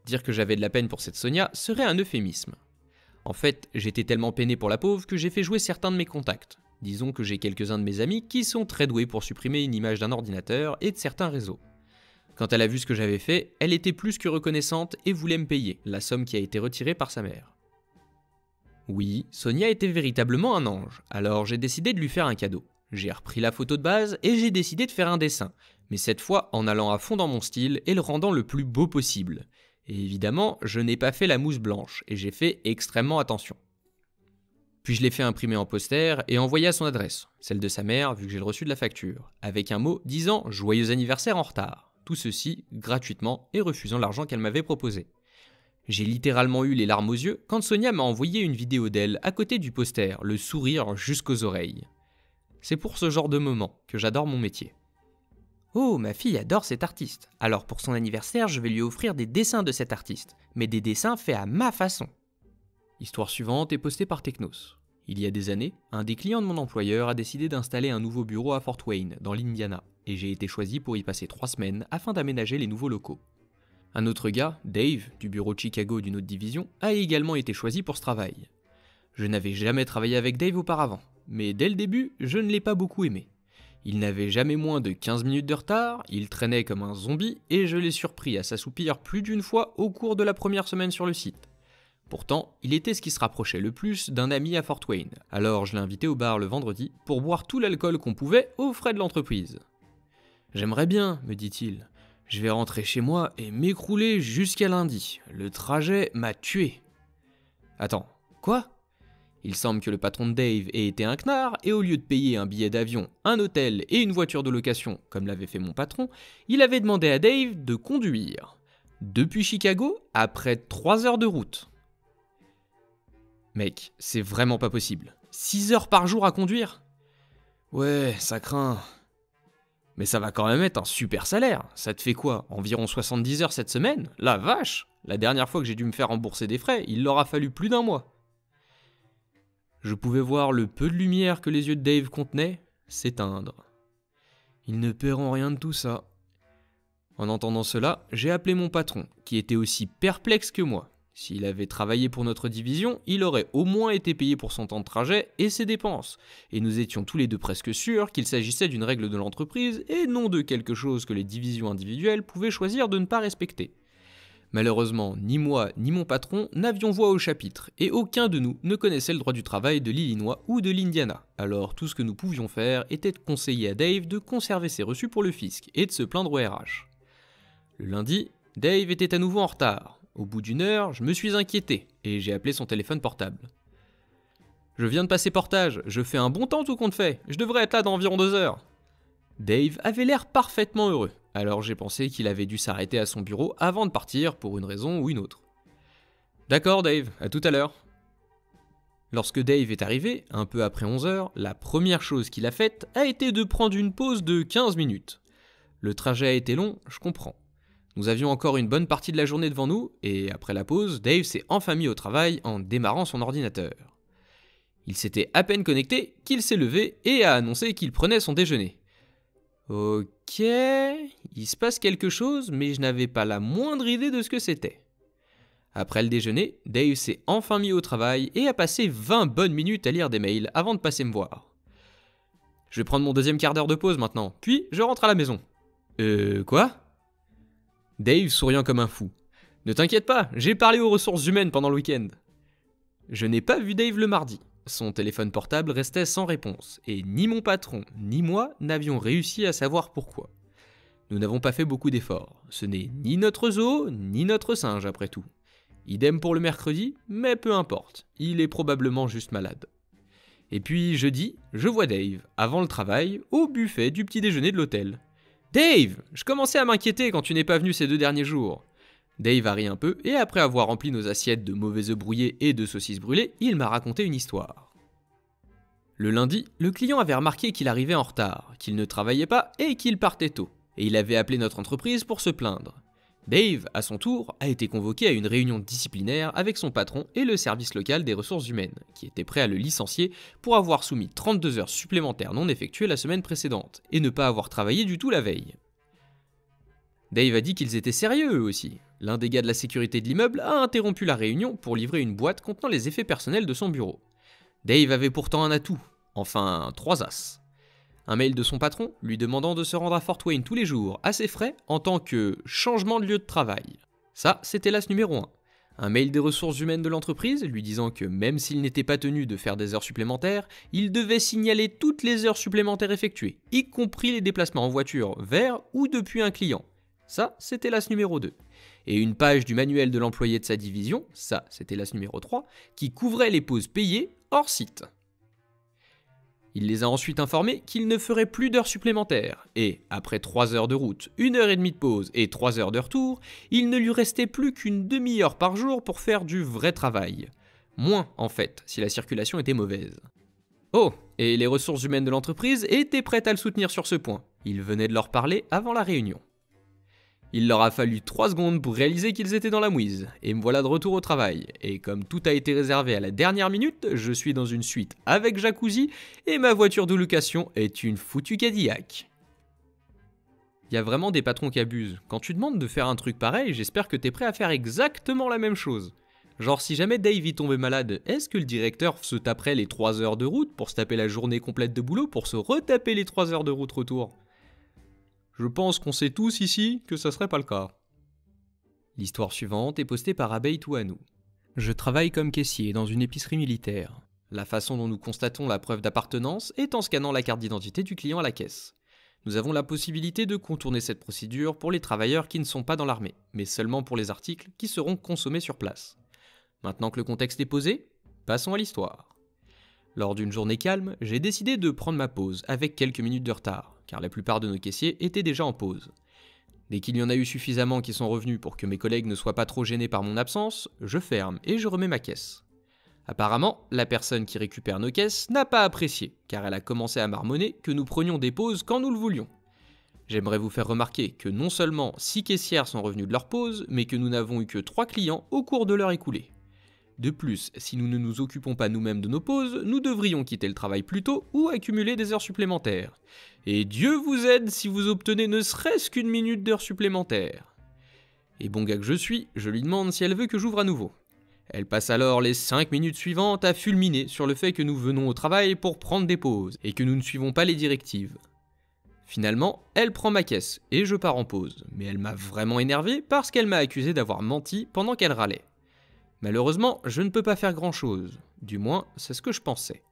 Dire que j'avais de la peine pour cette Sonia serait un euphémisme. En fait, j'étais tellement peiné pour la pauvre que j'ai fait jouer certains de mes contacts. Disons que j'ai quelques-uns de mes amis qui sont très doués pour supprimer une image d'un ordinateur et de certains réseaux. Quand elle a vu ce que j'avais fait, elle était plus que reconnaissante et voulait me payer la somme qui a été retirée par sa mère. Oui, Sonia était véritablement un ange, alors j'ai décidé de lui faire un cadeau. J'ai repris la photo de base et j'ai décidé de faire un dessin, mais cette fois en allant à fond dans mon style et le rendant le plus beau possible. Et évidemment, je n'ai pas fait la mousse blanche et j'ai fait extrêmement attention. Puis je l'ai fait imprimer en poster et envoyer à son adresse, celle de sa mère vu que j'ai le reçu de la facture, avec un mot disant « Joyeux anniversaire en retard ». Tout ceci gratuitement et refusant l'argent qu'elle m'avait proposé. J'ai littéralement eu les larmes aux yeux quand Sonia m'a envoyé une vidéo d'elle à côté du poster, le sourire jusqu'aux oreilles. C'est pour ce genre de moment que j'adore mon métier. Oh, ma fille adore cet artiste. Alors pour son anniversaire, je vais lui offrir des dessins de cet artiste, mais des dessins faits à ma façon. Histoire suivante est postée par Technos. Il y a des années, un des clients de mon employeur a décidé d'installer un nouveau bureau à Fort Wayne, dans l'Indiana, et j'ai été choisi pour y passer 3 semaines afin d'aménager les nouveaux locaux. Un autre gars, Dave, du bureau de Chicago d'une autre division, a également été choisi pour ce travail. Je n'avais jamais travaillé avec Dave auparavant, mais dès le début, je ne l'ai pas beaucoup aimé. Il n'avait jamais moins de 15 minutes de retard, il traînait comme un zombie, et je l'ai surpris à s'assoupir plus d'une fois au cours de la première semaine sur le site. Pourtant, il était ce qui se rapprochait le plus d'un ami à Fort Wayne, alors je l'ai invité au bar le vendredi pour boire tout l'alcool qu'on pouvait aux frais de l'entreprise. J'aimerais bien, me dit-il. Je vais rentrer chez moi et m'écrouler jusqu'à lundi. Le trajet m'a tué. Attends, quoi? Il semble que le patron de Dave ait été un knard et au lieu de payer un billet d'avion, un hôtel et une voiture de location, comme l'avait fait mon patron, il avait demandé à Dave de conduire. Depuis Chicago, après 3 heures de route. Mec, c'est vraiment pas possible. 6 heures par jour à conduire? Ouais, ça craint. Mais ça va quand même être un super salaire. Ça te fait quoi? Environ 70 heures cette semaine? La vache! La dernière fois que j'ai dû me faire rembourser des frais, il leur a fallu plus d'1 mois. Je pouvais voir le peu de lumière que les yeux de Dave contenaient s'éteindre. Ils ne paieront rien de tout ça. En entendant cela, j'ai appelé mon patron, qui était aussi perplexe que moi. S'il avait travaillé pour notre division, il aurait au moins été payé pour son temps de trajet et ses dépenses. Et nous étions tous les deux presque sûrs qu'il s'agissait d'une règle de l'entreprise et non de quelque chose que les divisions individuelles pouvaient choisir de ne pas respecter. Malheureusement, ni moi ni mon patron n'avions voix au chapitre, et aucun de nous ne connaissait le droit du travail de l'Illinois ou de l'Indiana. Alors tout ce que nous pouvions faire était de conseiller à Dave de conserver ses reçus pour le fisc et de se plaindre au RH. Le lundi, Dave était à nouveau en retard. Au bout d'1 heure, je me suis inquiété, et j'ai appelé son téléphone portable. « Je viens de passer portage, je fais un bon temps tout compte fait, je devrais être là dans environ 2 heures. » Dave avait l'air parfaitement heureux. Alors j'ai pensé qu'il avait dû s'arrêter à son bureau avant de partir pour une raison ou une autre. D'accord Dave, à tout à l'heure. Lorsque Dave est arrivé, un peu après 11 heures, la première chose qu'il a faite a été de prendre une pause de 15 minutes. Le trajet a été long, je comprends. Nous avions encore une bonne partie de la journée devant nous, et après la pause, Dave s'est enfin mis au travail en démarrant son ordinateur. Il s'était à peine connecté qu'il s'est levé et a annoncé qu'il prenait son déjeuner. Ok, il se passe quelque chose, mais je n'avais pas la moindre idée de ce que c'était. Après le déjeuner, Dave s'est enfin mis au travail et a passé 20 bonnes minutes à lire des mails avant de passer me voir. Je vais prendre mon 2e quart d'heure de pause maintenant, puis je rentre à la maison. Quoi? Dave souriant comme un fou. Ne t'inquiète pas, j'ai parlé aux ressources humaines pendant le week-end. Je n'ai pas vu Dave le mardi. Son téléphone portable restait sans réponse, et ni mon patron, ni moi n'avions réussi à savoir pourquoi. Nous n'avons pas fait beaucoup d'efforts. Ce n'est ni notre zoo, ni notre singe après tout. Idem pour le mercredi, mais peu importe, il est probablement juste malade. Et puis jeudi, je vois Dave, avant le travail, au buffet du petit déjeuner de l'hôtel. « Dave, je commençais à m'inquiéter quand tu n'es pas venu ces 2 derniers jours. » Dave a ri un peu, et après avoir rempli nos assiettes de mauvais œufs brouillés et de saucisses brûlées, il m'a raconté une histoire. Le lundi, le client avait remarqué qu'il arrivait en retard, qu'il ne travaillait pas et qu'il partait tôt, et il avait appelé notre entreprise pour se plaindre. Dave, à son tour, a été convoqué à une réunion disciplinaire avec son patron et le service local des ressources humaines, qui était prêt à le licencier pour avoir soumis 32 heures supplémentaires non effectuées la semaine précédente, et ne pas avoir travaillé du tout la veille. Dave a dit qu'ils étaient sérieux eux aussi. L'un des gars de la sécurité de l'immeuble a interrompu la réunion pour livrer une boîte contenant les effets personnels de son bureau. Dave avait pourtant un atout, enfin 3 as. Un mail de son patron lui demandant de se rendre à Fort Wayne tous les jours à ses frais en tant que changement de lieu de travail. Ça, c'était l'as numéro 1. Un mail des ressources humaines de l'entreprise lui disant que même s'il n'était pas tenu de faire des heures supplémentaires, il devait signaler toutes les heures supplémentaires effectuées, y compris les déplacements en voiture vers ou depuis un client. Ça, c'était l'as numéro 2. Et une page du manuel de l'employé de sa division, ça, c'était l'as numéro 3, qui couvrait les pauses payées hors site. Il les a ensuite informés qu'il ne ferait plus d'heures supplémentaires, et après 3 heures de route, 1 heure et demie de pause et 3 heures de retour, il ne lui restait plus qu'une demi-heure par jour pour faire du vrai travail. Moins, en fait, si la circulation était mauvaise. Oh, et les ressources humaines de l'entreprise étaient prêtes à le soutenir sur ce point. Il venait de leur parler avant la réunion. Il leur a fallu 3 secondes pour réaliser qu'ils étaient dans la mouise, et me voilà de retour au travail. Et comme tout a été réservé à la dernière minute, je suis dans une suite avec jacuzzi, et ma voiture de location est une foutue Cadillac. Y a vraiment des patrons qui abusent. Quand tu demandes de faire un truc pareil, j'espère que t'es prêt à faire exactement la même chose. Genre si jamais Dave y tombait malade, est-ce que le directeur se taperait les 3 heures de route pour se taper la journée complète de boulot pour se retaper les 3 heures de route retour ? Je pense qu'on sait tous ici que ça serait pas le cas. L'histoire suivante est postée par Abeille Touanou. Je travaille comme caissier dans une épicerie militaire. La façon dont nous constatons la preuve d'appartenance est en scannant la carte d'identité du client à la caisse. Nous avons la possibilité de contourner cette procédure pour les travailleurs qui ne sont pas dans l'armée, mais seulement pour les articles qui seront consommés sur place. Maintenant que le contexte est posé, passons à l'histoire. Lors d'une journée calme, j'ai décidé de prendre ma pause avec quelques minutes de retard, car la plupart de nos caissiers étaient déjà en pause. Dès qu'il y en a eu suffisamment qui sont revenus pour que mes collègues ne soient pas trop gênés par mon absence, je ferme et je remets ma caisse. Apparemment, la personne qui récupère nos caisses n'a pas apprécié, car elle a commencé à marmonner que nous prenions des pauses quand nous le voulions. J'aimerais vous faire remarquer que non seulement 6 caissières sont revenues de leur pause, mais que nous n'avons eu que 3 clients au cours de l'heure écoulée. De plus, si nous ne nous occupons pas nous-mêmes de nos pauses, nous devrions quitter le travail plus tôt ou accumuler des heures supplémentaires. Et Dieu vous aide si vous obtenez ne serait-ce qu'une minute d'heure supplémentaire. Et bon gars que je suis, je lui demande si elle veut que j'ouvre à nouveau. Elle passe alors les 5 minutes suivantes à fulminer sur le fait que nous venons au travail pour prendre des pauses et que nous ne suivons pas les directives. Finalement, elle prend ma caisse et je pars en pause, mais elle m'a vraiment énervé parce qu'elle m'a accusé d'avoir menti pendant qu'elle râlait. Malheureusement, je ne peux pas faire grand-chose, du moins c'est ce que je pensais.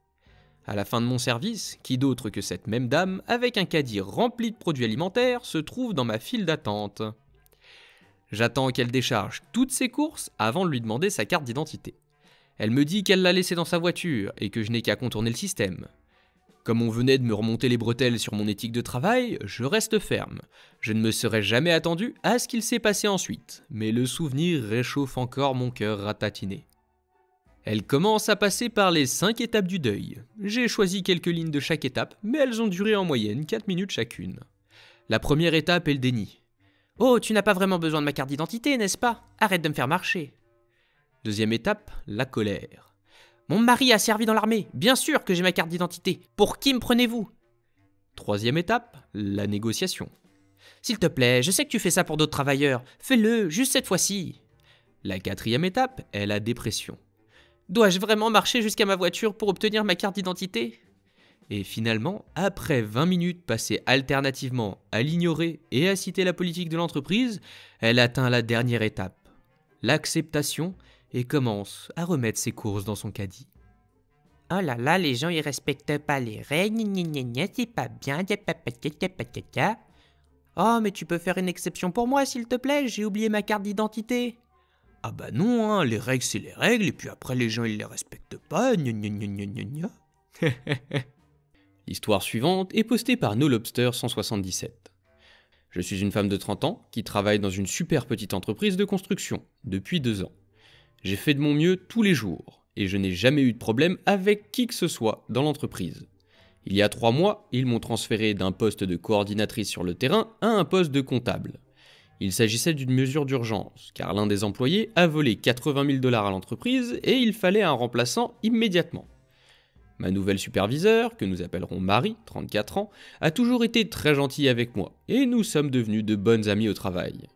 À la fin de mon service, qui d'autre que cette même dame, avec un caddie rempli de produits alimentaires, se trouve dans ma file d'attente. J'attends qu'elle décharge toutes ses courses avant de lui demander sa carte d'identité. Elle me dit qu'elle l'a laissée dans sa voiture et que je n'ai qu'à contourner le système. Comme on venait de me remonter les bretelles sur mon éthique de travail, je reste ferme. Je ne me serais jamais attendu à ce qu'il s'est passé ensuite, mais le souvenir réchauffe encore mon cœur ratatiné. Elle commence à passer par les 5 étapes du deuil. J'ai choisi quelques lignes de chaque étape, mais elles ont duré en moyenne 4 minutes chacune. La première étape est le déni. « Oh, tu n'as pas vraiment besoin de ma carte d'identité, n'est-ce pas? Arrête de me faire marcher. » Deuxième étape, la colère. « Mon mari a servi dans l'armée, bien sûr que j'ai ma carte d'identité. Pour qui me prenez-vous » Troisième étape, la négociation. « S'il te plaît, je sais que tu fais ça pour d'autres travailleurs, fais-le, juste cette fois-ci. » La quatrième étape est la dépression. « Dois-je vraiment marcher jusqu'à ma voiture pour obtenir ma carte d'identité ?» Et finalement, après 20 minutes passées alternativement à l'ignorer et à citer la politique de l'entreprise, elle atteint la dernière étape, l'acceptation, et commence à remettre ses courses dans son caddie. « Oh là là, les gens ils respectent pas les règles, c'est pas bien, oh mais tu peux faire une exception pour moi s'il te plaît, j'ai oublié ma carte d'identité. » Ah bah non, hein, les règles c'est les règles, et puis après les gens ils les respectent pas, L'histoire suivante est postée par NoLobster177. Je suis une femme de 30 ans qui travaille dans une super petite entreprise de construction depuis 2 ans. J'ai fait de mon mieux tous les jours et je n'ai jamais eu de problème avec qui que ce soit dans l'entreprise. Il y a 3 mois, ils m'ont transféré d'un poste de coordinatrice sur le terrain à un poste de comptable. Il s'agissait d'une mesure d'urgence, car l'un des employés a volé 80 000 $ à l'entreprise et il fallait un remplaçant immédiatement. Ma nouvelle superviseure, que nous appellerons Marie, 34 ans, a toujours été très gentille avec moi, et nous sommes devenus de bonnes amies au travail.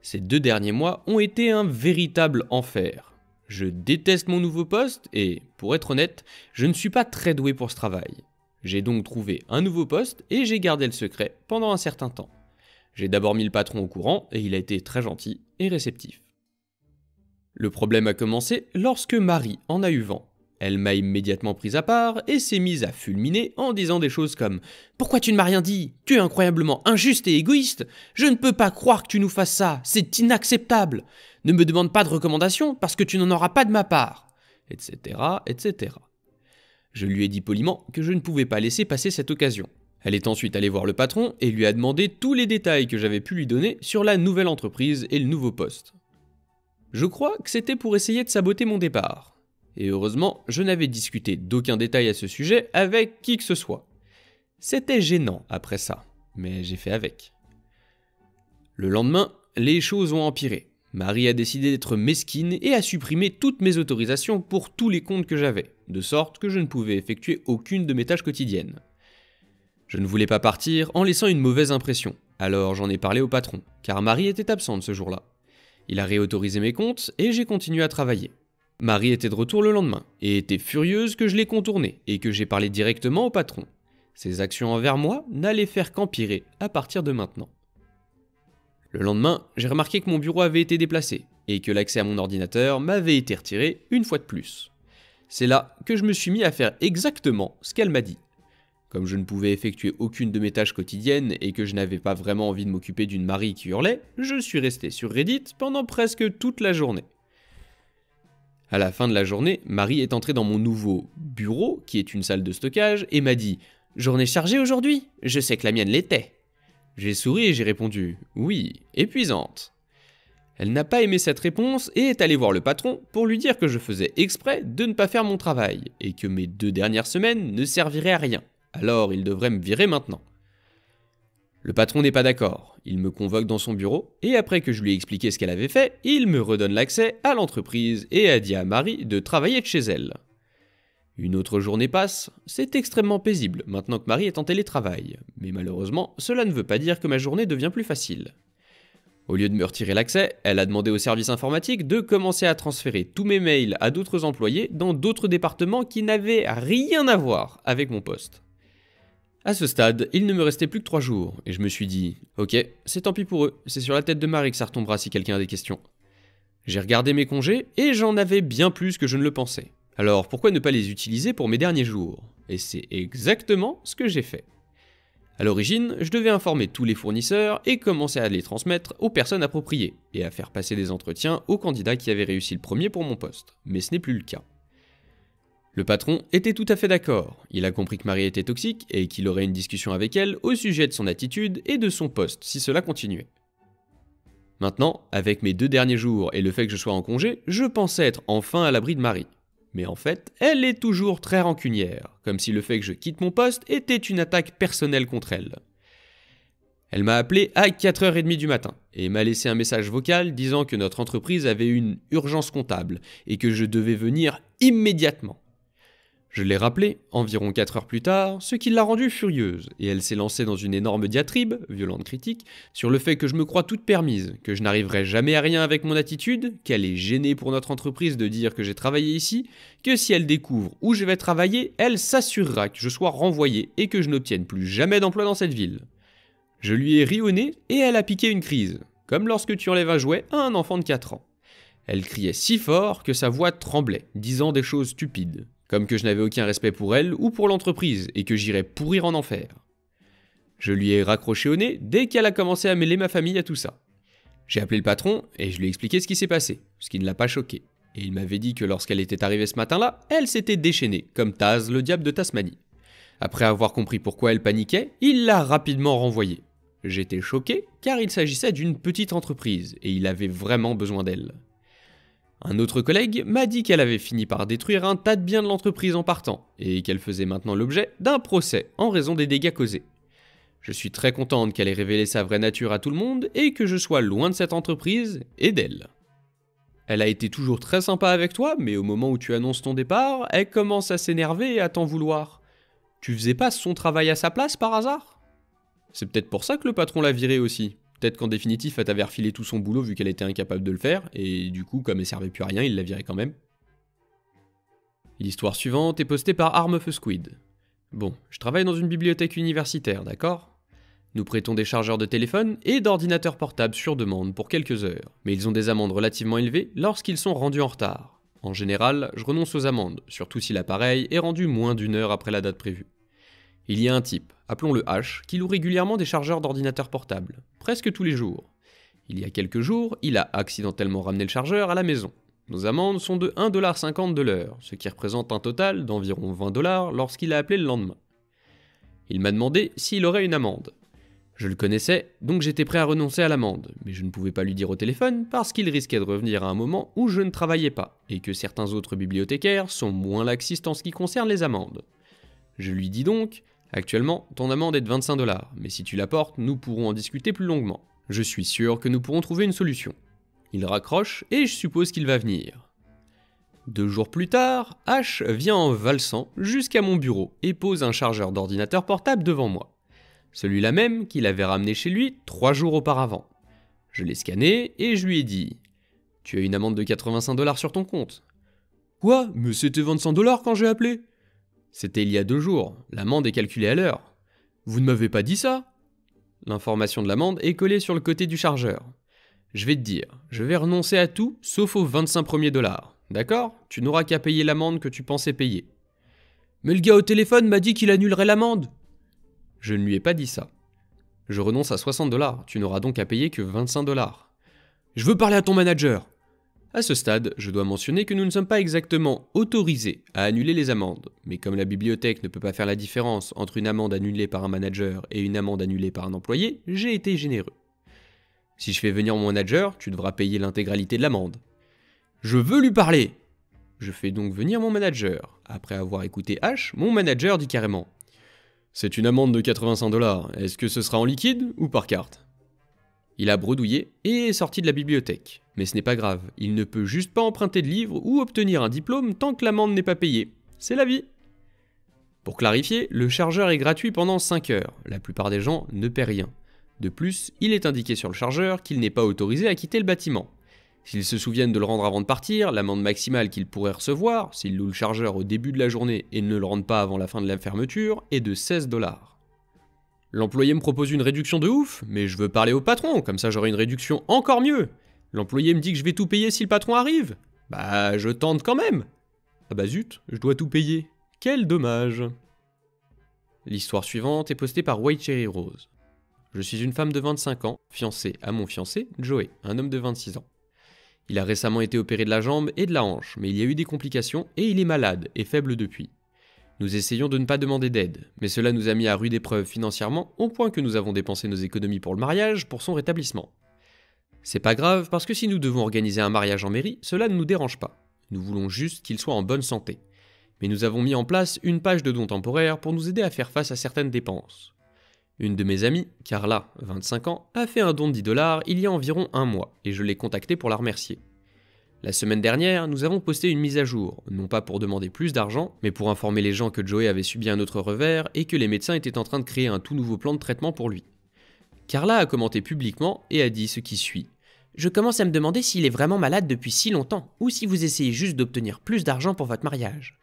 Ces 2 derniers mois ont été un véritable enfer. Je déteste mon nouveau poste et, pour être honnête, je ne suis pas très doué pour ce travail. J'ai donc trouvé un nouveau poste et j'ai gardé le secret pendant un certain temps. J'ai d'abord mis le patron au courant et il a été très gentil et réceptif. Le problème a commencé lorsque Marie en a eu vent. Elle m'a immédiatement pris à part et s'est mise à fulminer en disant des choses comme « Pourquoi tu ne m'as rien dit? Tu es incroyablement injuste et égoïste. Je ne peux pas croire que tu nous fasses ça. C'est inacceptable. Ne me demande pas de recommandations parce que tu n'en auras pas de ma part. » etc., etc. Je lui ai dit poliment que je ne pouvais pas laisser passer cette occasion. Elle est ensuite allée voir le patron et lui a demandé tous les détails que j'avais pu lui donner sur la nouvelle entreprise et le nouveau poste. Je crois que c'était pour essayer de saboter mon départ. Et heureusement, je n'avais discuté d'aucun détail à ce sujet avec qui que ce soit. C'était gênant après ça, mais j'ai fait avec. Le lendemain, les choses ont empiré. Marie a décidé d'être mesquine et a supprimé toutes mes autorisations pour tous les comptes que j'avais, de sorte que je ne pouvais effectuer aucune de mes tâches quotidiennes. Je ne voulais pas partir en laissant une mauvaise impression, alors j'en ai parlé au patron, car Marie était absente ce jour-là. Il a réautorisé mes comptes et j'ai continué à travailler. Marie était de retour le lendemain et était furieuse que je l'ai contournée et que j'ai parlé directement au patron. Ses actions envers moi n'allaient faire qu'empirer à partir de maintenant. Le lendemain, j'ai remarqué que mon bureau avait été déplacé et que l'accès à mon ordinateur m'avait été retiré une fois de plus. C'est là que je me suis mis à faire exactement ce qu'elle m'a dit. Comme je ne pouvais effectuer aucune de mes tâches quotidiennes et que je n'avais pas vraiment envie de m'occuper d'une Marie qui hurlait, je suis resté sur Reddit pendant presque toute la journée. À la fin de la journée, Marie est entrée dans mon nouveau bureau, qui est une salle de stockage, et m'a dit « Journée chargée aujourd'hui ? Je sais que la mienne l'était. » J'ai souri et j'ai répondu « Oui, épuisante. » Elle n'a pas aimé cette réponse et est allée voir le patron pour lui dire que je faisais exprès de ne pas faire mon travail et que mes 2 dernières semaines ne serviraient à rien. Alors il devrait me virer maintenant. Le patron n'est pas d'accord, il me convoque dans son bureau, et après que je lui ai expliqué ce qu'elle avait fait, il me redonne l'accès à l'entreprise et a dit à Marie de travailler de chez elle. Une autre journée passe, c'est extrêmement paisible maintenant que Marie est en télétravail, mais malheureusement, cela ne veut pas dire que ma journée devient plus facile. Au lieu de me retirer l'accès, elle a demandé au service informatique de commencer à transférer tous mes mails à d'autres employés dans d'autres départements qui n'avaient rien à voir avec mon poste. À ce stade, il ne me restait plus que 3 jours, et je me suis dit « Ok, c'est tant pis pour eux, c'est sur la tête de Marie que ça retombera si quelqu'un a des questions. » J'ai regardé mes congés, et j'en avais bien plus que je ne le pensais. Alors pourquoi ne pas les utiliser pour mes derniers jours? Et c'est exactement ce que j'ai fait. À l'origine, je devais informer tous les fournisseurs et commencer à les transmettre aux personnes appropriées, et à faire passer des entretiens aux candidats qui avaient réussi le premier pour mon poste, mais ce n'est plus le cas. Le patron était tout à fait d'accord, il a compris que Marie était toxique et qu'il aurait une discussion avec elle au sujet de son attitude et de son poste si cela continuait. Maintenant, avec mes 2 derniers jours et le fait que je sois en congé, je pensais être enfin à l'abri de Marie. Mais en fait, elle est toujours très rancunière, comme si le fait que je quitte mon poste était une attaque personnelle contre elle. Elle m'a appelé à 4h30 du matin et m'a laissé un message vocal disant que notre entreprise avait une urgence comptable et que je devais venir immédiatement. Je l'ai rappelé environ 4 heures plus tard, ce qui l'a rendue furieuse, et elle s'est lancée dans une énorme diatribe, violente critique, sur le fait que je me crois toute permise, que je n'arriverai jamais à rien avec mon attitude, qu'elle est gênée pour notre entreprise de dire que j'ai travaillé ici, que si elle découvre où je vais travailler, elle s'assurera que je sois renvoyé et que je n'obtienne plus jamais d'emploi dans cette ville. Je lui ai ri au nez et elle a piqué une crise, comme lorsque tu enlèves un jouet à un enfant de 4 ans. Elle criait si fort que sa voix tremblait, disant des choses stupides. Comme que je n'avais aucun respect pour elle ou pour l'entreprise et que j'irais pourrir en enfer. Je lui ai raccroché au nez dès qu'elle a commencé à mêler ma famille à tout ça. J'ai appelé le patron et je lui ai expliqué ce qui s'est passé, ce qui ne l'a pas choqué. Et il m'avait dit que lorsqu'elle était arrivée ce matin-là, elle s'était déchaînée, comme Taz, le diable de Tasmanie. Après avoir compris pourquoi elle paniquait, il l'a rapidement renvoyée. J'étais choqué car il s'agissait d'une petite entreprise et il avait vraiment besoin d'elle. Un autre collègue m'a dit qu'elle avait fini par détruire un tas de biens de l'entreprise en partant, et qu'elle faisait maintenant l'objet d'un procès en raison des dégâts causés. Je suis très contente qu'elle ait révélé sa vraie nature à tout le monde et que je sois loin de cette entreprise et d'elle. Elle a été toujours très sympa avec toi, mais au moment où tu annonces ton départ, elle commence à s'énerver et à t'en vouloir. Tu faisais pas son travail à sa place par hasard? C'est peut-être pour ça que le patron l'a virée aussi. Peut-être qu'en définitive, elle t'avait refilé tout son boulot vu qu'elle était incapable de le faire, et du coup, comme elle servait plus à rien, il l'a virée quand même. L'histoire suivante est postée par Armefeu Squid. Bon, je travaille dans une bibliothèque universitaire, d'accord? Nous prêtons des chargeurs de téléphone et d'ordinateurs portables sur demande pour quelques heures, mais ils ont des amendes relativement élevées lorsqu'ils sont rendus en retard. En général, je renonce aux amendes, surtout si l'appareil est rendu moins d'1 heure après la date prévue. Il y a un type, appelons-le H, qui loue régulièrement des chargeurs d'ordinateurs portables, presque tous les jours. Il y a quelques jours, il a accidentellement ramené le chargeur à la maison. Nos amendes sont de 1,50$ de l'heure, ce qui représente un total d'environ 20$ lorsqu'il a appelé le lendemain. Il m'a demandé s'il aurait une amende. Je le connaissais, donc j'étais prêt à renoncer à l'amende, mais je ne pouvais pas lui dire au téléphone parce qu'il risquait de revenir à un moment où je ne travaillais pas, et que certains autres bibliothécaires sont moins laxistes en ce qui concerne les amendes. Je lui dis donc: actuellement, ton amende est de 25$, mais si tu la portes, nous pourrons en discuter plus longuement. Je suis sûr que nous pourrons trouver une solution. Il raccroche et je suppose qu'il va venir. 2 jours plus tard, H vient en valsant jusqu'à mon bureau et pose un chargeur d'ordinateur portable devant moi. Celui-là même qu'il avait ramené chez lui 3 jours auparavant. Je l'ai scanné et je lui ai dit: tu as une amende de 85$ sur ton compte. Quoi? Mais c'était 25$ quand j'ai appelé. C'était il y a 2 jours, l'amende est calculée à l'heure. Vous ne m'avez pas dit ça? L'information de l'amende est collée sur le côté du chargeur. Je vais te dire, je vais renoncer à tout sauf aux 25 premiers $. D'accord? Tu n'auras qu'à payer l'amende que tu pensais payer. Mais le gars au téléphone m'a dit qu'il annulerait l'amende. Je ne lui ai pas dit ça. Je renonce à 60 $, tu n'auras donc à payer que 25 $. Je veux parler à ton manager. À ce stade, je dois mentionner que nous ne sommes pas exactement autorisés à annuler les amendes, mais comme la bibliothèque ne peut pas faire la différence entre une amende annulée par un manager et une amende annulée par un employé, j'ai été généreux. Si je fais venir mon manager, tu devras payer l'intégralité de l'amende. Je veux lui parler. Je fais donc venir mon manager. Après avoir écouté H, mon manager dit carrément: c'est une amende de 85 $, est-ce que ce sera en liquide ou par carte? Il a bredouillé et est sorti de la bibliothèque. Mais ce n'est pas grave, il ne peut juste pas emprunter de livres ou obtenir un diplôme tant que l'amende n'est pas payée. C'est la vie. Pour clarifier, le chargeur est gratuit pendant 5 heures. La plupart des gens ne paient rien. De plus, il est indiqué sur le chargeur qu'il n'est pas autorisé à quitter le bâtiment. S'ils se souviennent de le rendre avant de partir, l'amende maximale qu'ils pourraient recevoir, s'ils louent le chargeur au début de la journée et ne le rendent pas avant la fin de la fermeture, est de 16 $. L'employé me propose une réduction de ouf, mais je veux parler au patron, comme ça j'aurai une réduction encore mieux. L'employé me dit que je vais tout payer si le patron arrive. Bah, je tente quand même. Ah bah zut, je dois tout payer. Quel dommage. L'histoire suivante est postée par White Cherry Rose. Je suis une femme de 25 ans, fiancée à mon fiancé, Joey, un homme de 26 ans. Il a récemment été opéré de la jambe et de la hanche, mais il y a eu des complications et il est malade et faible depuis. Nous essayons de ne pas demander d'aide, mais cela nous a mis à rude épreuve financièrement au point que nous avons dépensé nos économies pour le mariage pour son rétablissement. C'est pas grave parce que si nous devons organiser un mariage en mairie, cela ne nous dérange pas. Nous voulons juste qu'il soit en bonne santé. Mais nous avons mis en place une page de dons temporaires pour nous aider à faire face à certaines dépenses. Une de mes amies, Carla, 25 ans, a fait un don de 10 $ il y a environ un mois et je l'ai contactée pour la remercier. La semaine dernière, nous avons posté une mise à jour, non pas pour demander plus d'argent, mais pour informer les gens que Joey avait subi un autre revers et que les médecins étaient en train de créer un tout nouveau plan de traitement pour lui. Carla a commenté publiquement et a dit ce qui suit. Je commence à me demander s'il est vraiment malade depuis si longtemps, ou si vous essayez juste d'obtenir plus d'argent pour votre mariage.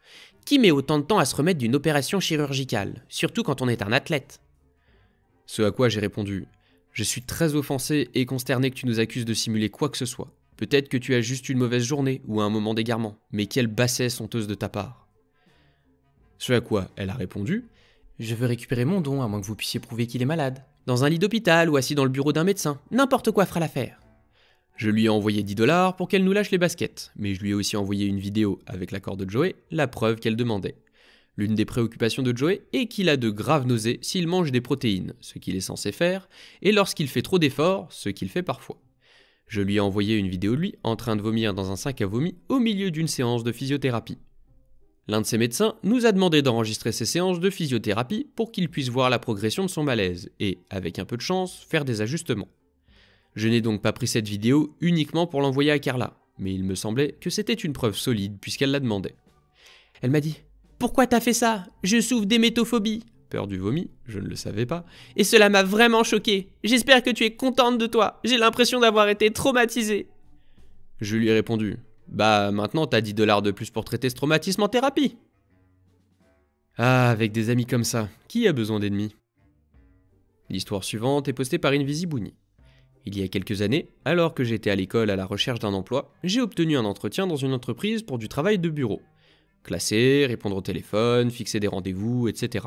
Qui met autant de temps à se remettre d'une opération chirurgicale, surtout quand on est un athlète? Ce à quoi j'ai répondu: je suis très offensé et consterné que tu nous accuses de simuler quoi que ce soit. Peut-être que tu as juste une mauvaise journée ou un moment d'égarement, mais quelle bassesse honteuse de ta part. Ce à quoi elle a répondu: je veux récupérer mon don à moins que vous puissiez prouver qu'il est malade. Dans un lit d'hôpital ou assis dans le bureau d'un médecin, n'importe quoi fera l'affaire. Je lui ai envoyé 10 $ pour qu'elle nous lâche les baskets, mais je lui ai aussi envoyé une vidéo avec l'accord de Joey, la preuve qu'elle demandait. L'une des préoccupations de Joey est qu'il a de graves nausées s'il mange des protéines, ce qu'il est censé faire, et lorsqu'il fait trop d'efforts, ce qu'il fait parfois. Je lui ai envoyé une vidéo de lui en train de vomir dans un sac à vomi au milieu d'une séance de physiothérapie. L'un de ses médecins nous a demandé d'enregistrer ces séances de physiothérapie pour qu'il puisse voir la progression de son malaise et, avec un peu de chance, faire des ajustements. Je n'ai donc pas pris cette vidéo uniquement pour l'envoyer à Carla, mais il me semblait que c'était une preuve solide puisqu'elle la demandait. Elle m'a dit « Pourquoi t'as fait ça? Je souffre d'hémétophobie. » Peur du vomi, je ne le savais pas. « Et cela m'a vraiment choqué. J'espère que tu es contente de toi. J'ai l'impression d'avoir été traumatisée. » Je lui ai répondu « Bah maintenant t'as 10 $ de plus pour traiter ce traumatisme en thérapie. » Ah, avec des amis comme ça, qui a besoin d'ennemis? L'histoire suivante est postée par Invisi Bouni. Il y a quelques années, alors que j'étais à l'école à la recherche d'un emploi, j'ai obtenu un entretien dans une entreprise pour du travail de bureau. Classer, répondre au téléphone, fixer des rendez-vous, etc.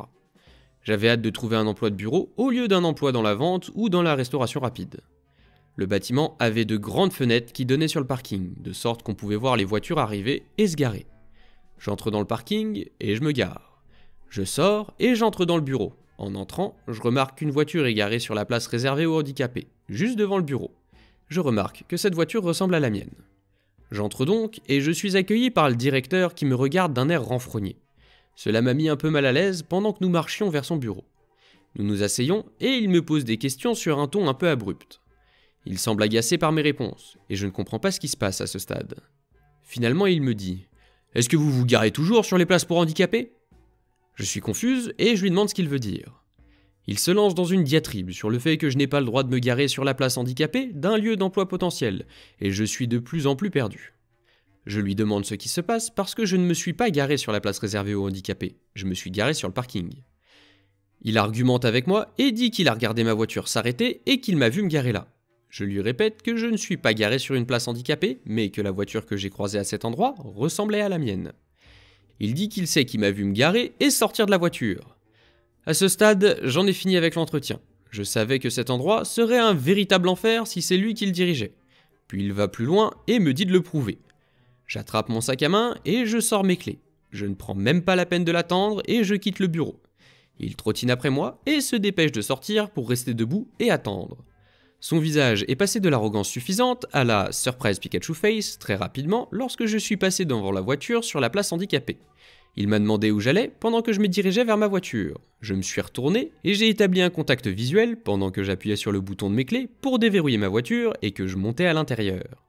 J'avais hâte de trouver un emploi de bureau au lieu d'un emploi dans la vente ou dans la restauration rapide. Le bâtiment avait de grandes fenêtres qui donnaient sur le parking, de sorte qu'on pouvait voir les voitures arriver et se garer. J'entre dans le parking et je me gare. Je sors et j'entre dans le bureau. En entrant, je remarque qu'une voiture est garée sur la place réservée aux handicapés, juste devant le bureau. Je remarque que cette voiture ressemble à la mienne. J'entre donc et je suis accueilli par le directeur qui me regarde d'un air renfrogné. Cela m'a mis un peu mal à l'aise pendant que nous marchions vers son bureau. Nous nous asseyons et il me pose des questions sur un ton un peu abrupt. Il semble agacé par mes réponses et je ne comprends pas ce qui se passe à ce stade. Finalement, il me dit « Est-ce que vous vous garez toujours sur les places pour handicapés ?» Je suis confuse et je lui demande ce qu'il veut dire. Il se lance dans une diatribe sur le fait que je n'ai pas le droit de me garer sur la place handicapée d'un lieu d'emploi potentiel, et je suis de plus en plus perdu. Je lui demande ce qui se passe parce que je ne me suis pas garé sur la place réservée aux handicapés, je me suis garé sur le parking. Il argumente avec moi et dit qu'il a regardé ma voiture s'arrêter et qu'il m'a vu me garer là. Je lui répète que je ne suis pas garé sur une place handicapée, mais que la voiture que j'ai croisée à cet endroit ressemblait à la mienne. Il dit qu'il sait qui m'a vu me garer et sortir de la voiture. À ce stade, j'en ai fini avec l'entretien. Je savais que cet endroit serait un véritable enfer si c'est lui qui le dirigeait. Puis il va plus loin et me dit de le prouver. J'attrape mon sac à main et je sors mes clés. Je ne prends même pas la peine de l'attendre et je quitte le bureau. Il trottine après moi et se dépêche de sortir pour rester debout et attendre. Son visage est passé de l'arrogance suffisante à la surprise Pikachu face très rapidement lorsque je suis passé devant la voiture sur la place handicapée. Il m'a demandé où j'allais pendant que je me dirigeais vers ma voiture. Je me suis retourné et j'ai établi un contact visuel pendant que j'appuyais sur le bouton de mes clés pour déverrouiller ma voiture et que je montais à l'intérieur.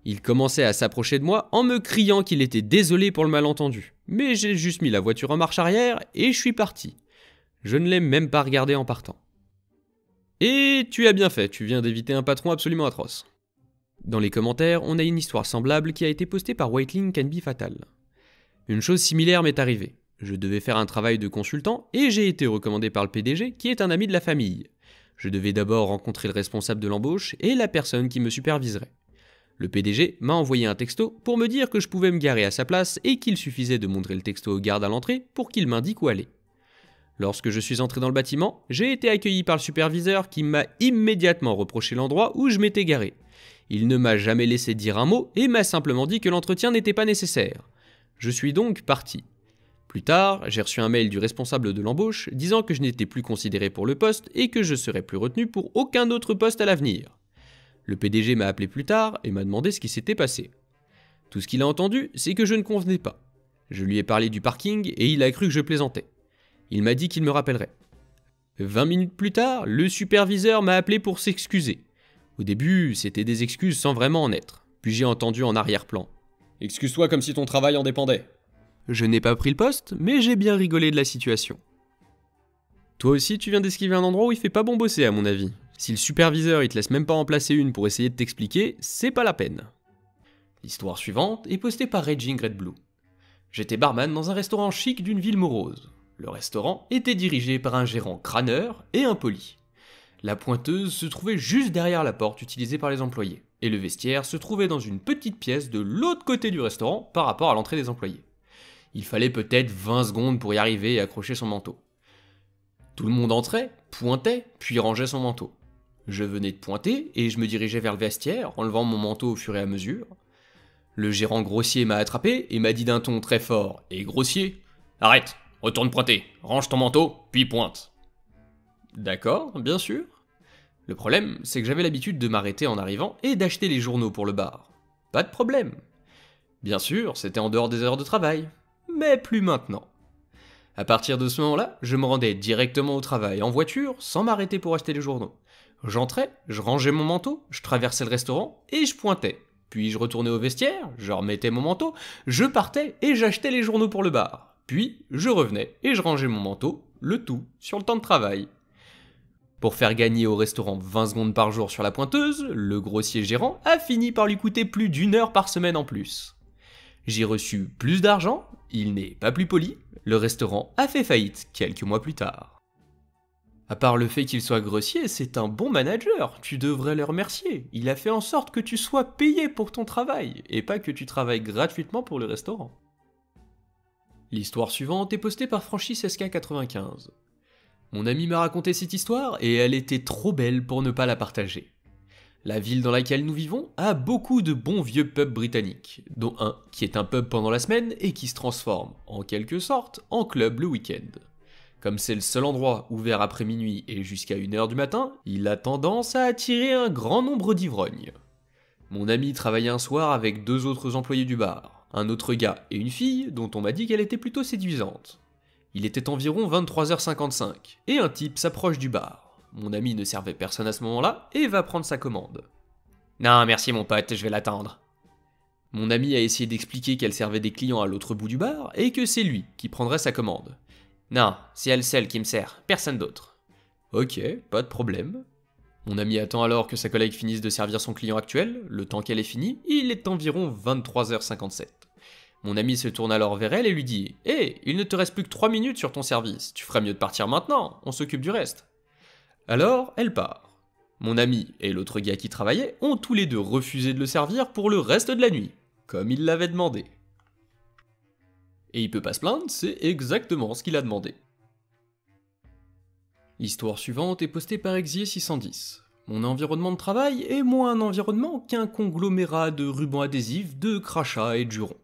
Il commençait à s'approcher de moi en me criant qu'il était désolé pour le malentendu. Mais j'ai juste mis la voiture en marche arrière et je suis parti. Je ne l'ai même pas regardé en partant. Et tu as bien fait, tu viens d'éviter un patron absolument atroce. Dans les commentaires, on a une histoire semblable qui a été postée par Whiteling Can Be Fatal. Une chose similaire m'est arrivée. Je devais faire un travail de consultant et j'ai été recommandé par le PDG qui est un ami de la famille. Je devais d'abord rencontrer le responsable de l'embauche et la personne qui me superviserait. Le PDG m'a envoyé un texto pour me dire que je pouvais me garer à sa place et qu'il suffisait de montrer le texto au garde à l'entrée pour qu'il m'indique où aller. Lorsque je suis entré dans le bâtiment, j'ai été accueilli par le superviseur qui m'a immédiatement reproché l'endroit où je m'étais garé. Il ne m'a jamais laissé dire un mot et m'a simplement dit que l'entretien n'était pas nécessaire. Je suis donc parti. Plus tard, j'ai reçu un mail du responsable de l'embauche disant que je n'étais plus considéré pour le poste et que je serais plus retenu pour aucun autre poste à l'avenir. Le PDG m'a appelé plus tard et m'a demandé ce qui s'était passé. Tout ce qu'il a entendu, c'est que je ne convenais pas. Je lui ai parlé du parking et il a cru que je plaisantais. Il m'a dit qu'il me rappellerait. 20 minutes plus tard, le superviseur m'a appelé pour s'excuser. Au début, c'était des excuses sans vraiment en être. Puis j'ai entendu en arrière-plan. « Excuse-toi comme si ton travail en dépendait. » Je n'ai pas pris le poste, mais j'ai bien rigolé de la situation. Toi aussi, tu viens d'esquiver un endroit où il fait pas bon bosser à mon avis. Si le superviseur il te laisse même pas en placer une pour essayer de t'expliquer, c'est pas la peine. L'histoire suivante est postée par Raging Red Blue. J'étais barman dans un restaurant chic d'une ville morose. Le restaurant était dirigé par un gérant crâneur et impoli. La pointeuse se trouvait juste derrière la porte utilisée par les employés, et le vestiaire se trouvait dans une petite pièce de l'autre côté du restaurant par rapport à l'entrée des employés. Il fallait peut-être 20 secondes pour y arriver et accrocher son manteau. Tout le monde entrait, pointait, puis rangeait son manteau. Je venais de pointer et je me dirigeais vers le vestiaire, enlevant mon manteau au fur et à mesure. Le gérant grossier m'a attrapé et m'a dit d'un ton très fort et grossier « Arrête, retourne pointer, range ton manteau, puis pointe. » D'accord, bien sûr. Le problème, c'est que j'avais l'habitude de m'arrêter en arrivant et d'acheter les journaux pour le bar. Pas de problème. Bien sûr, c'était en dehors des heures de travail, mais plus maintenant. À partir de ce moment-là, je me rendais directement au travail en voiture sans m'arrêter pour acheter les journaux. J'entrais, je rangeais mon manteau, je traversais le restaurant et je pointais. Puis je retournais au vestiaire, je remettais mon manteau, je partais et j'achetais les journaux pour le bar. Puis je revenais et je rangeais mon manteau, le tout sur le temps de travail. Pour faire gagner au restaurant 20 secondes par jour sur la pointeuse, le grossier gérant a fini par lui coûter plus d'1 heure par semaine en plus. J'ai reçu plus d'argent, il n'est pas plus poli, le restaurant a fait faillite quelques mois plus tard. À part le fait qu'il soit grossier, c'est un bon manager, tu devrais le remercier. Il a fait en sorte que tu sois payé pour ton travail, et pas que tu travailles gratuitement pour le restaurant. L'histoire suivante est postée par Francis SK95. Mon ami m'a raconté cette histoire et elle était trop belle pour ne pas la partager. La ville dans laquelle nous vivons a beaucoup de bons vieux pubs britanniques, dont un qui est un pub pendant la semaine et qui se transforme, en quelque sorte, en club le week-end. Comme c'est le seul endroit ouvert après minuit et jusqu'à 1h du matin, il a tendance à attirer un grand nombre d'ivrognes. Mon ami travaillait un soir avec 2 autres employés du bar, un autre gars et une fille dont on m'a dit qu'elle était plutôt séduisante. Il était environ 23h55, et un type s'approche du bar. Mon ami ne servait personne à ce moment-là, et va prendre sa commande. « Non, merci mon pote, je vais l'attendre. » Mon ami a essayé d'expliquer qu'elle servait des clients à l'autre bout du bar, et que c'est lui qui prendrait sa commande. « Non, c'est elle seule qui me sert, personne d'autre. » Ok, pas de problème. Mon ami attend alors que sa collègue finisse de servir son client actuel, le temps qu'elle est finie, il est environ 23h57. Mon ami se tourne alors vers elle et lui dit « Hé, il ne te reste plus que 3 minutes sur ton service, tu ferais mieux de partir maintenant, on s'occupe du reste. » Alors, elle part. Mon ami et l'autre gars qui travaillait ont tous les deux refusé de le servir pour le reste de la nuit, comme il l'avait demandé. Et il peut pas se plaindre, c'est exactement ce qu'il a demandé. L'histoire suivante est postée par Exie610. Mon environnement de travail est moins un environnement qu'un conglomérat de rubans adhésifs, de crachats et de jurons.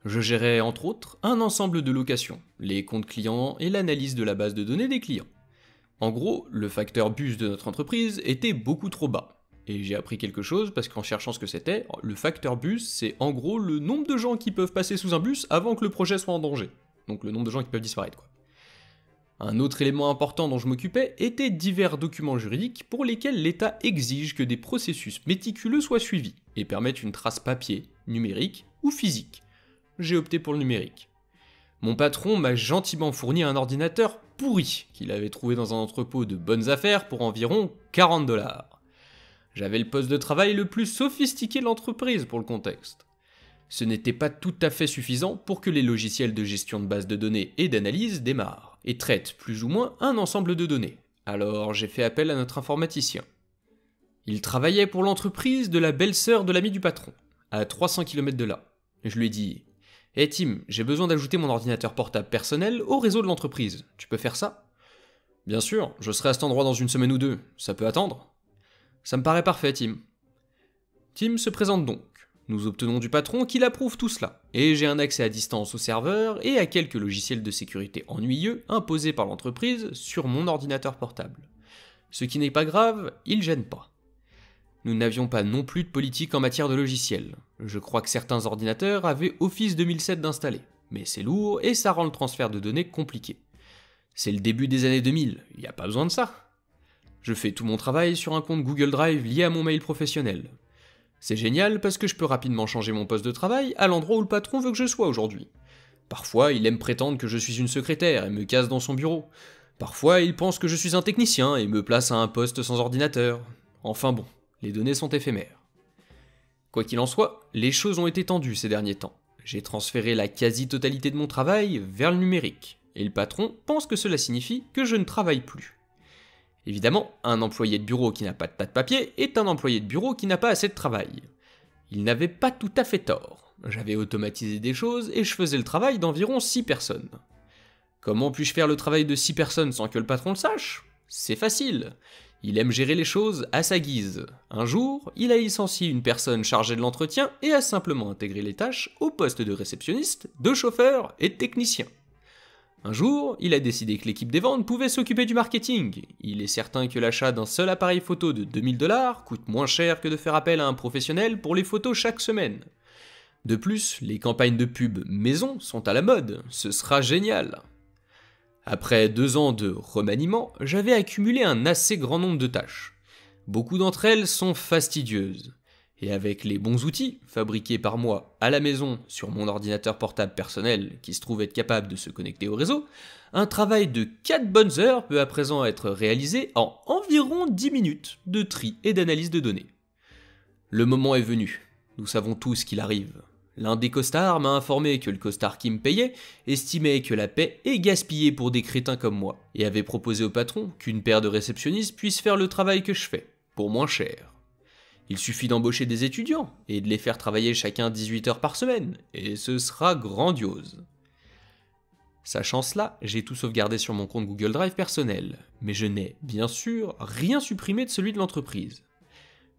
Je gérais entre autres un ensemble de locations, les comptes clients et l'analyse de la base de données des clients. En gros, le facteur bus de notre entreprise était beaucoup trop bas. Et j'ai appris quelque chose parce qu'en cherchant ce que c'était, le facteur bus, c'est en gros le nombre de gens qui peuvent passer sous un bus avant que le projet soit en danger. Donc le nombre de gens qui peuvent disparaître, quoi. Un autre élément important dont je m'occupais était divers documents juridiques pour lesquels l'État exige que des processus méticuleux soient suivis et permettent une trace papier, numérique ou physique. J'ai opté pour le numérique. Mon patron m'a gentiment fourni un ordinateur pourri qu'il avait trouvé dans un entrepôt de bonnes affaires pour environ 40 $. J'avais le poste de travail le plus sophistiqué de l'entreprise pour le contexte. Ce n'était pas tout à fait suffisant pour que les logiciels de gestion de base de données et d'analyse démarrent, et traitent plus ou moins un ensemble de données. Alors j'ai fait appel à notre informaticien. Il travaillait pour l'entreprise de la belle-sœur de l'ami du patron, à 300 km de là. Je lui ai dit « Hey Tim, j'ai besoin d'ajouter mon ordinateur portable personnel au réseau de l'entreprise, tu peux faire ça ?»« Bien sûr, je serai à cet endroit dans une semaine ou deux, ça peut attendre ?» ?»« Ça me paraît parfait, Tim. » Tim se présente donc. Nous obtenons du patron qu'il approuve tout cela, et j'ai un accès à distance au serveur et à quelques logiciels de sécurité ennuyeux imposés par l'entreprise sur mon ordinateur portable. Ce qui n'est pas grave, il gêne pas. Nous n'avions pas non plus de politique en matière de logiciels. Je crois que certains ordinateurs avaient Office 2007 d'installer, mais c'est lourd et ça rend le transfert de données compliqué. C'est le début des années 2000, il n'y a pas besoin de ça. Je fais tout mon travail sur un compte Google Drive lié à mon mail professionnel. C'est génial parce que je peux rapidement changer mon poste de travail à l'endroit où le patron veut que je sois aujourd'hui. Parfois, il aime prétendre que je suis une secrétaire et me casse dans son bureau. Parfois, il pense que je suis un technicien et me place à un poste sans ordinateur. Enfin bon, les données sont éphémères. Quoi qu'il en soit, les choses ont été tendues ces derniers temps. J'ai transféré la quasi-totalité de mon travail vers le numérique, et le patron pense que cela signifie que je ne travaille plus. Évidemment, un employé de bureau qui n'a pas de tas de papier est un employé de bureau qui n'a pas assez de travail. Il n'avait pas tout à fait tort. J'avais automatisé des choses et je faisais le travail d'environ 6 personnes. Comment puis-je faire le travail de 6 personnes sans que le patron le sache ? C'est facile. Il aime gérer les choses à sa guise. Un jour, il a licencié une personne chargée de l'entretien et a simplement intégré les tâches au poste de réceptionniste, de chauffeur et de technicien. Un jour, il a décidé que l'équipe des ventes pouvait s'occuper du marketing. Il est certain que l'achat d'un seul appareil photo de 2000 $ coûte moins cher que de faire appel à un professionnel pour les photos chaque semaine. De plus, les campagnes de pub maison sont à la mode, ce sera génial. Après 2 ans de remaniement, j'avais accumulé un assez grand nombre de tâches. Beaucoup d'entre elles sont fastidieuses. Et avec les bons outils, fabriqués par moi à la maison sur mon ordinateur portable personnel qui se trouve être capable de se connecter au réseau, un travail de 4 bonnes heures peut à présent être réalisé en environ 10 minutes de tri et d'analyse de données. Le moment est venu, nous savons tous qu'il arrive. L'un des costards m'a informé que le costard qui me payait estimait que la paie est gaspillée pour des crétins comme moi, et avait proposé au patron qu'une paire de réceptionnistes puisse faire le travail que je fais, pour moins cher. Il suffit d'embaucher des étudiants et de les faire travailler chacun 18 heures par semaine, et ce sera grandiose. Sachant cela, j'ai tout sauvegardé sur mon compte Google Drive personnel, mais je n'ai, bien sûr, rien supprimé de celui de l'entreprise.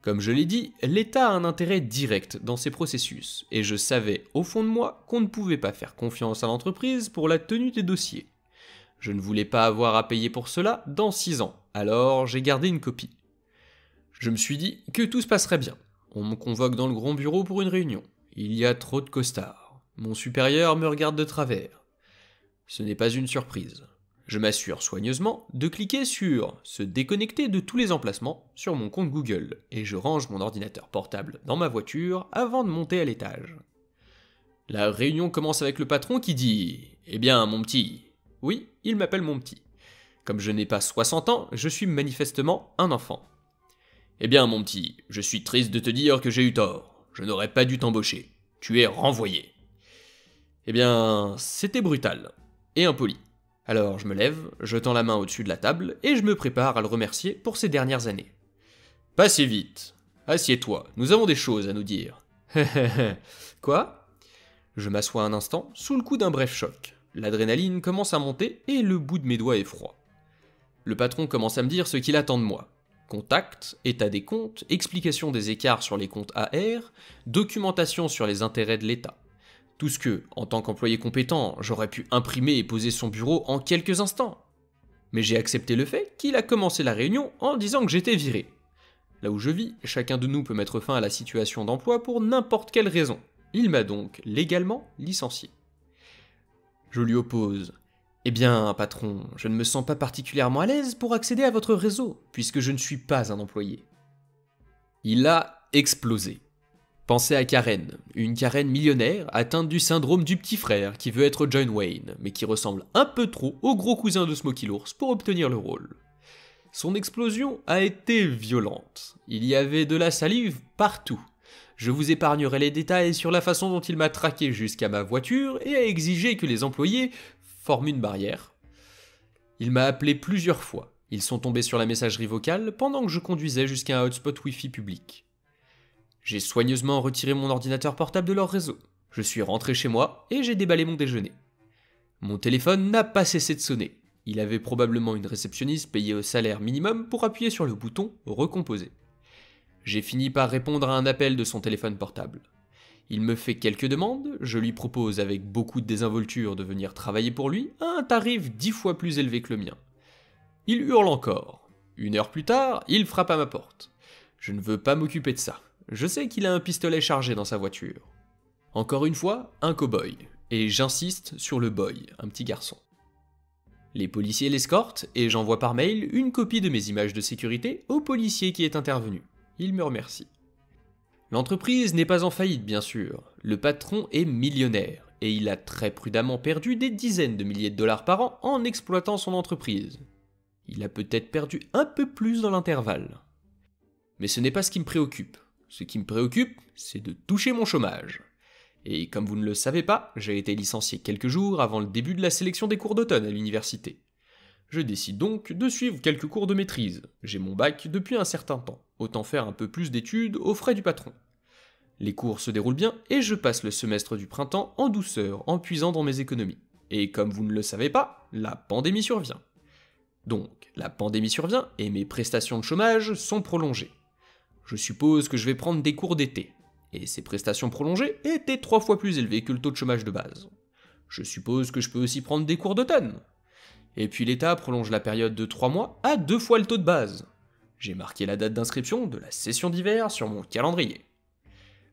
Comme je l'ai dit, l'État a un intérêt direct dans ces processus, et je savais au fond de moi qu'on ne pouvait pas faire confiance à l'entreprise pour la tenue des dossiers. Je ne voulais pas avoir à payer pour cela dans 6 ans, alors j'ai gardé une copie. Je me suis dit que tout se passerait bien. On me convoque dans le grand bureau pour une réunion. Il y a trop de costards. Mon supérieur me regarde de travers. Ce n'est pas une surprise. Je m'assure soigneusement de cliquer sur « Se déconnecter de tous les emplacements » sur mon compte Google, et je range mon ordinateur portable dans ma voiture avant de monter à l'étage. La réunion commence avec le patron qui dit « Eh bien, mon petit ». Oui, il m'appelle mon petit. Comme je n'ai pas 60 ans, je suis manifestement un enfant. « Eh bien, mon petit, je suis triste de te dire que j'ai eu tort. Je n'aurais pas dû t'embaucher. Tu es renvoyé. » Eh bien, c'était brutal et impoli. Alors je me lève, je tends la main au-dessus de la table et je me prépare à le remercier pour ces dernières années. « Pas si vite. Assieds-toi, nous avons des choses à nous dire. » Quoi ? Je m'assois un instant, sous le coup d'un bref choc. L'adrénaline commence à monter et le bout de mes doigts est froid. Le patron commence à me dire ce qu'il attend de moi. Contact, état des comptes, explication des écarts sur les comptes AR, documentation sur les intérêts de l'État. Tout ce que, en tant qu'employé compétent, j'aurais pu imprimer et poser son bureau en quelques instants. Mais j'ai accepté le fait qu'il a commencé la réunion en disant que j'étais viré. Là où je vis, chacun de nous peut mettre fin à la situation d'emploi pour n'importe quelle raison. Il m'a donc légalement licencié. Je lui oppose « Eh bien, patron, je ne me sens pas particulièrement à l'aise pour accéder à votre réseau, puisque je ne suis pas un employé. » Il a explosé. Pensez à Karen, une Karen millionnaire atteinte du syndrome du petit frère qui veut être John Wayne, mais qui ressemble un peu trop au gros cousin de Smokey l'ours pour obtenir le rôle. Son explosion a été violente. Il y avait de la salive partout. Je vous épargnerai les détails sur la façon dont il m'a traqué jusqu'à ma voiture et a exigé que les employés forment une barrière. Il m'a appelé plusieurs fois. Ils sont tombés sur la messagerie vocale pendant que je conduisais jusqu'à un hotspot Wi-Fi public. J'ai soigneusement retiré mon ordinateur portable de leur réseau. Je suis rentré chez moi et j'ai déballé mon déjeuner. Mon téléphone n'a pas cessé de sonner. Il avait probablement une réceptionniste payée au salaire minimum pour appuyer sur le bouton « Recomposer ». J'ai fini par répondre à un appel de son téléphone portable. Il me fait quelques demandes, je lui propose avec beaucoup de désinvolture de venir travailler pour lui à un tarif 10 fois plus élevé que le mien. Il hurle encore. 1 heure plus tard, il frappe à ma porte. Je ne veux pas m'occuper de ça. Je sais qu'il a un pistolet chargé dans sa voiture. Encore une fois, un cow-boy. Et j'insiste sur le boy, un petit garçon. Les policiers l'escortent et j'envoie par mail une copie de mes images de sécurité au policier qui est intervenu. Il me remercie. L'entreprise n'est pas en faillite, bien sûr. Le patron est millionnaire et il a très prudemment perdu des dizaines de milliers de dollars par an en exploitant son entreprise. Il a peut-être perdu un peu plus dans l'intervalle. Mais ce n'est pas ce qui me préoccupe. Ce qui me préoccupe, c'est de toucher mon chômage. Et comme vous ne le savez pas, j'ai été licencié quelques jours avant le début de la sélection des cours d'automne à l'université. Je décide donc de suivre quelques cours de maîtrise. J'ai mon bac depuis un certain temps. Autant faire un peu plus d'études aux frais du patron. Les cours se déroulent bien et je passe le semestre du printemps en douceur, en puisant dans mes économies. Et comme vous ne le savez pas, la pandémie survient. Donc, la pandémie survient et mes prestations de chômage sont prolongées. Je suppose que je vais prendre des cours d'été. Et ces prestations prolongées étaient 3 fois plus élevées que le taux de chômage de base. Je suppose que je peux aussi prendre des cours d'automne. Et puis l'État prolonge la période de 3 mois à 2 fois le taux de base. J'ai marqué la date d'inscription de la session d'hiver sur mon calendrier.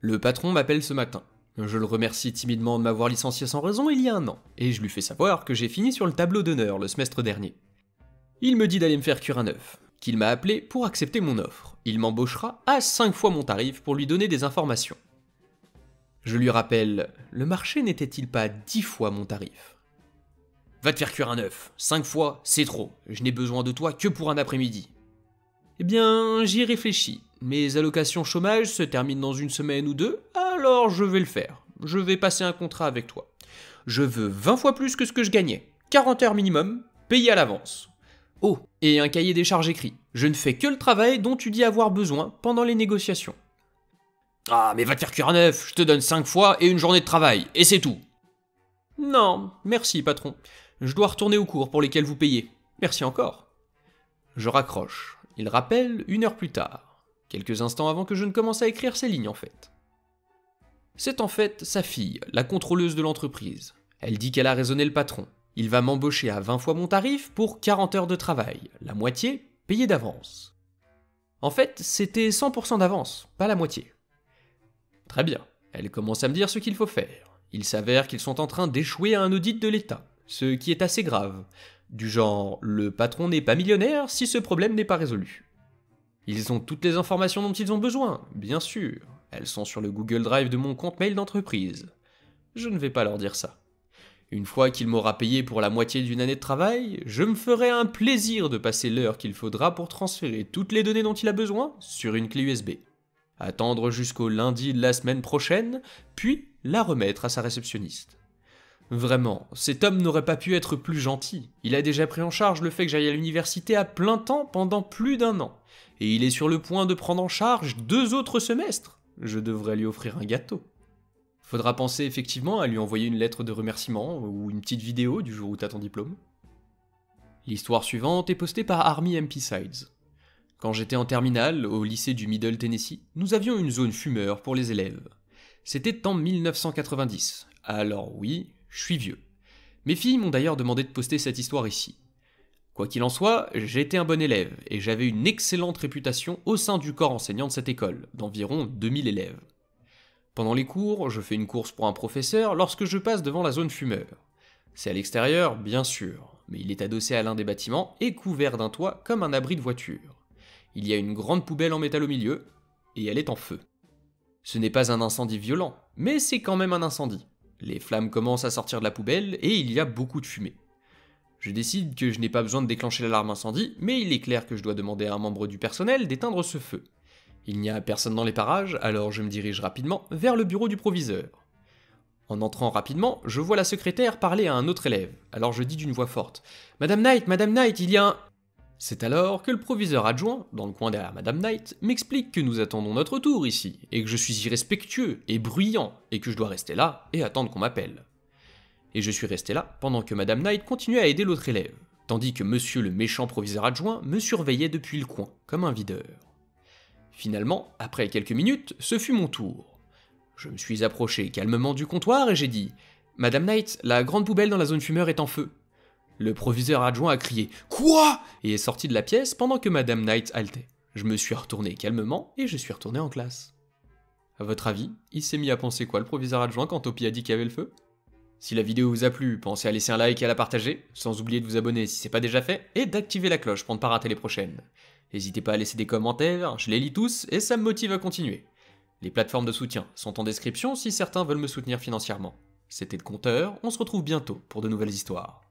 Le patron m'appelle ce matin. Je le remercie timidement de m'avoir licencié sans raison il y a 1 an, et je lui fais savoir que j'ai fini sur le tableau d'honneur le semestre dernier. Il me dit d'aller me faire cuire un œuf, qu'il m'a appelé pour accepter mon offre. Il m'embauchera à 5 fois mon tarif pour lui donner des informations. Je lui rappelle, le marché n'était-il pas 10 fois mon tarif ? Va te faire cuire un œuf, 5 fois, c'est trop, je n'ai besoin de toi que pour un après-midi. Eh bien, j'y réfléchis, mes allocations chômage se terminent dans 1 semaine ou 2, alors je vais le faire, je vais passer un contrat avec toi. Je veux 20 fois plus que ce que je gagnais, 40 heures minimum, payé à l'avance. Oh, et un cahier des charges écrit. Je ne fais que le travail dont tu dis avoir besoin pendant les négociations. Ah, mais va te faire cuire un œuf, je te donne 5 fois et 1 journée de travail, et c'est tout. Non, merci patron. Je dois retourner aux cours pour lesquels vous payez. Merci encore. Je raccroche. Il rappelle 1 heure plus tard. Quelques instants avant que je ne commence à écrire ces lignes en fait. C'est en fait sa fille, la contrôleuse de l'entreprise. Elle dit qu'elle a raisonné le patron. Il va m'embaucher à 20 fois mon tarif pour 40 heures de travail, la moitié payée d'avance. En fait, c'était 100% d'avance, pas la moitié. Très bien, elle commence à me dire ce qu'il faut faire. Il s'avère qu'ils sont en train d'échouer à un audit de l'État, ce qui est assez grave. Du genre, le patron n'est pas millionnaire si ce problème n'est pas résolu. Ils ont toutes les informations dont ils ont besoin, bien sûr. Elles sont sur le Google Drive de mon compte mail d'entreprise. Je ne vais pas leur dire ça. Une fois qu'il m'aura payé pour la moitié d'1 année de travail, je me ferai un plaisir de passer l'heure qu'il faudra pour transférer toutes les données dont il a besoin sur une clé USB. Attendre jusqu'au lundi de la semaine prochaine, puis la remettre à sa réceptionniste. Vraiment, cet homme n'aurait pas pu être plus gentil. Il a déjà pris en charge le fait que j'aille à l'université à plein temps pendant plus d'1 an. Et il est sur le point de prendre en charge 2 autres semestres. Je devrais lui offrir un gâteau. Faudra penser effectivement à lui envoyer une lettre de remerciement ou une petite vidéo du jour où t'as ton diplôme. L'histoire suivante est postée par Army MP Sides. Quand j'étais en terminale, au lycée du Middle Tennessee, nous avions une zone fumeur pour les élèves. C'était en 1990. Alors oui, je suis vieux. Mes filles m'ont d'ailleurs demandé de poster cette histoire ici. Quoi qu'il en soit, j'étais un bon élève et j'avais une excellente réputation au sein du corps enseignant de cette école, d'environ 2000 élèves. Pendant les cours, je fais une course pour un professeur lorsque je passe devant la zone fumeur. C'est à l'extérieur, bien sûr, mais il est adossé à l'un des bâtiments et couvert d'un toit comme un abri de voiture. Il y a une grande poubelle en métal au milieu, et elle est en feu. Ce n'est pas un incendie violent, mais c'est quand même un incendie. Les flammes commencent à sortir de la poubelle et il y a beaucoup de fumée. Je décide que je n'ai pas besoin de déclencher l'alarme incendie, mais il est clair que je dois demander à un membre du personnel d'éteindre ce feu. Il n'y a personne dans les parages, alors je me dirige rapidement vers le bureau du proviseur. En entrant rapidement, je vois la secrétaire parler à un autre élève, alors je dis d'une voix forte « Madame Knight, il y a un... » C'est alors que le proviseur adjoint, dans le coin derrière Madame Knight, m'explique que nous attendons notre tour ici, et que je suis irrespectueux et bruyant, et que je dois rester là et attendre qu'on m'appelle. Et je suis resté là pendant que Madame Knight continuait à aider l'autre élève, tandis que monsieur le méchant proviseur adjoint me surveillait depuis le coin, comme un videur. Finalement, après quelques minutes, ce fut mon tour. Je me suis approché calmement du comptoir et j'ai dit « Madame Knight, la grande poubelle dans la zone fumeur est en feu. » Le proviseur adjoint a crié « Quoi ?» et est sorti de la pièce pendant que Madame Knight haletait. Je me suis retourné calmement et je suis retourné en classe. À votre avis, il s'est mis à penser quoi le proviseur adjoint quand Topi a dit qu'il y avait le feu? Si la vidéo vous a plu, pensez à laisser un like et à la partager, sans oublier de vous abonner si c'est pas déjà fait, et d'activer la cloche pour ne pas rater les prochaines. N'hésitez pas à laisser des commentaires, je les lis tous et ça me motive à continuer. Les plateformes de soutien sont en description si certains veulent me soutenir financièrement. C'était le Conteur, on se retrouve bientôt pour de nouvelles histoires.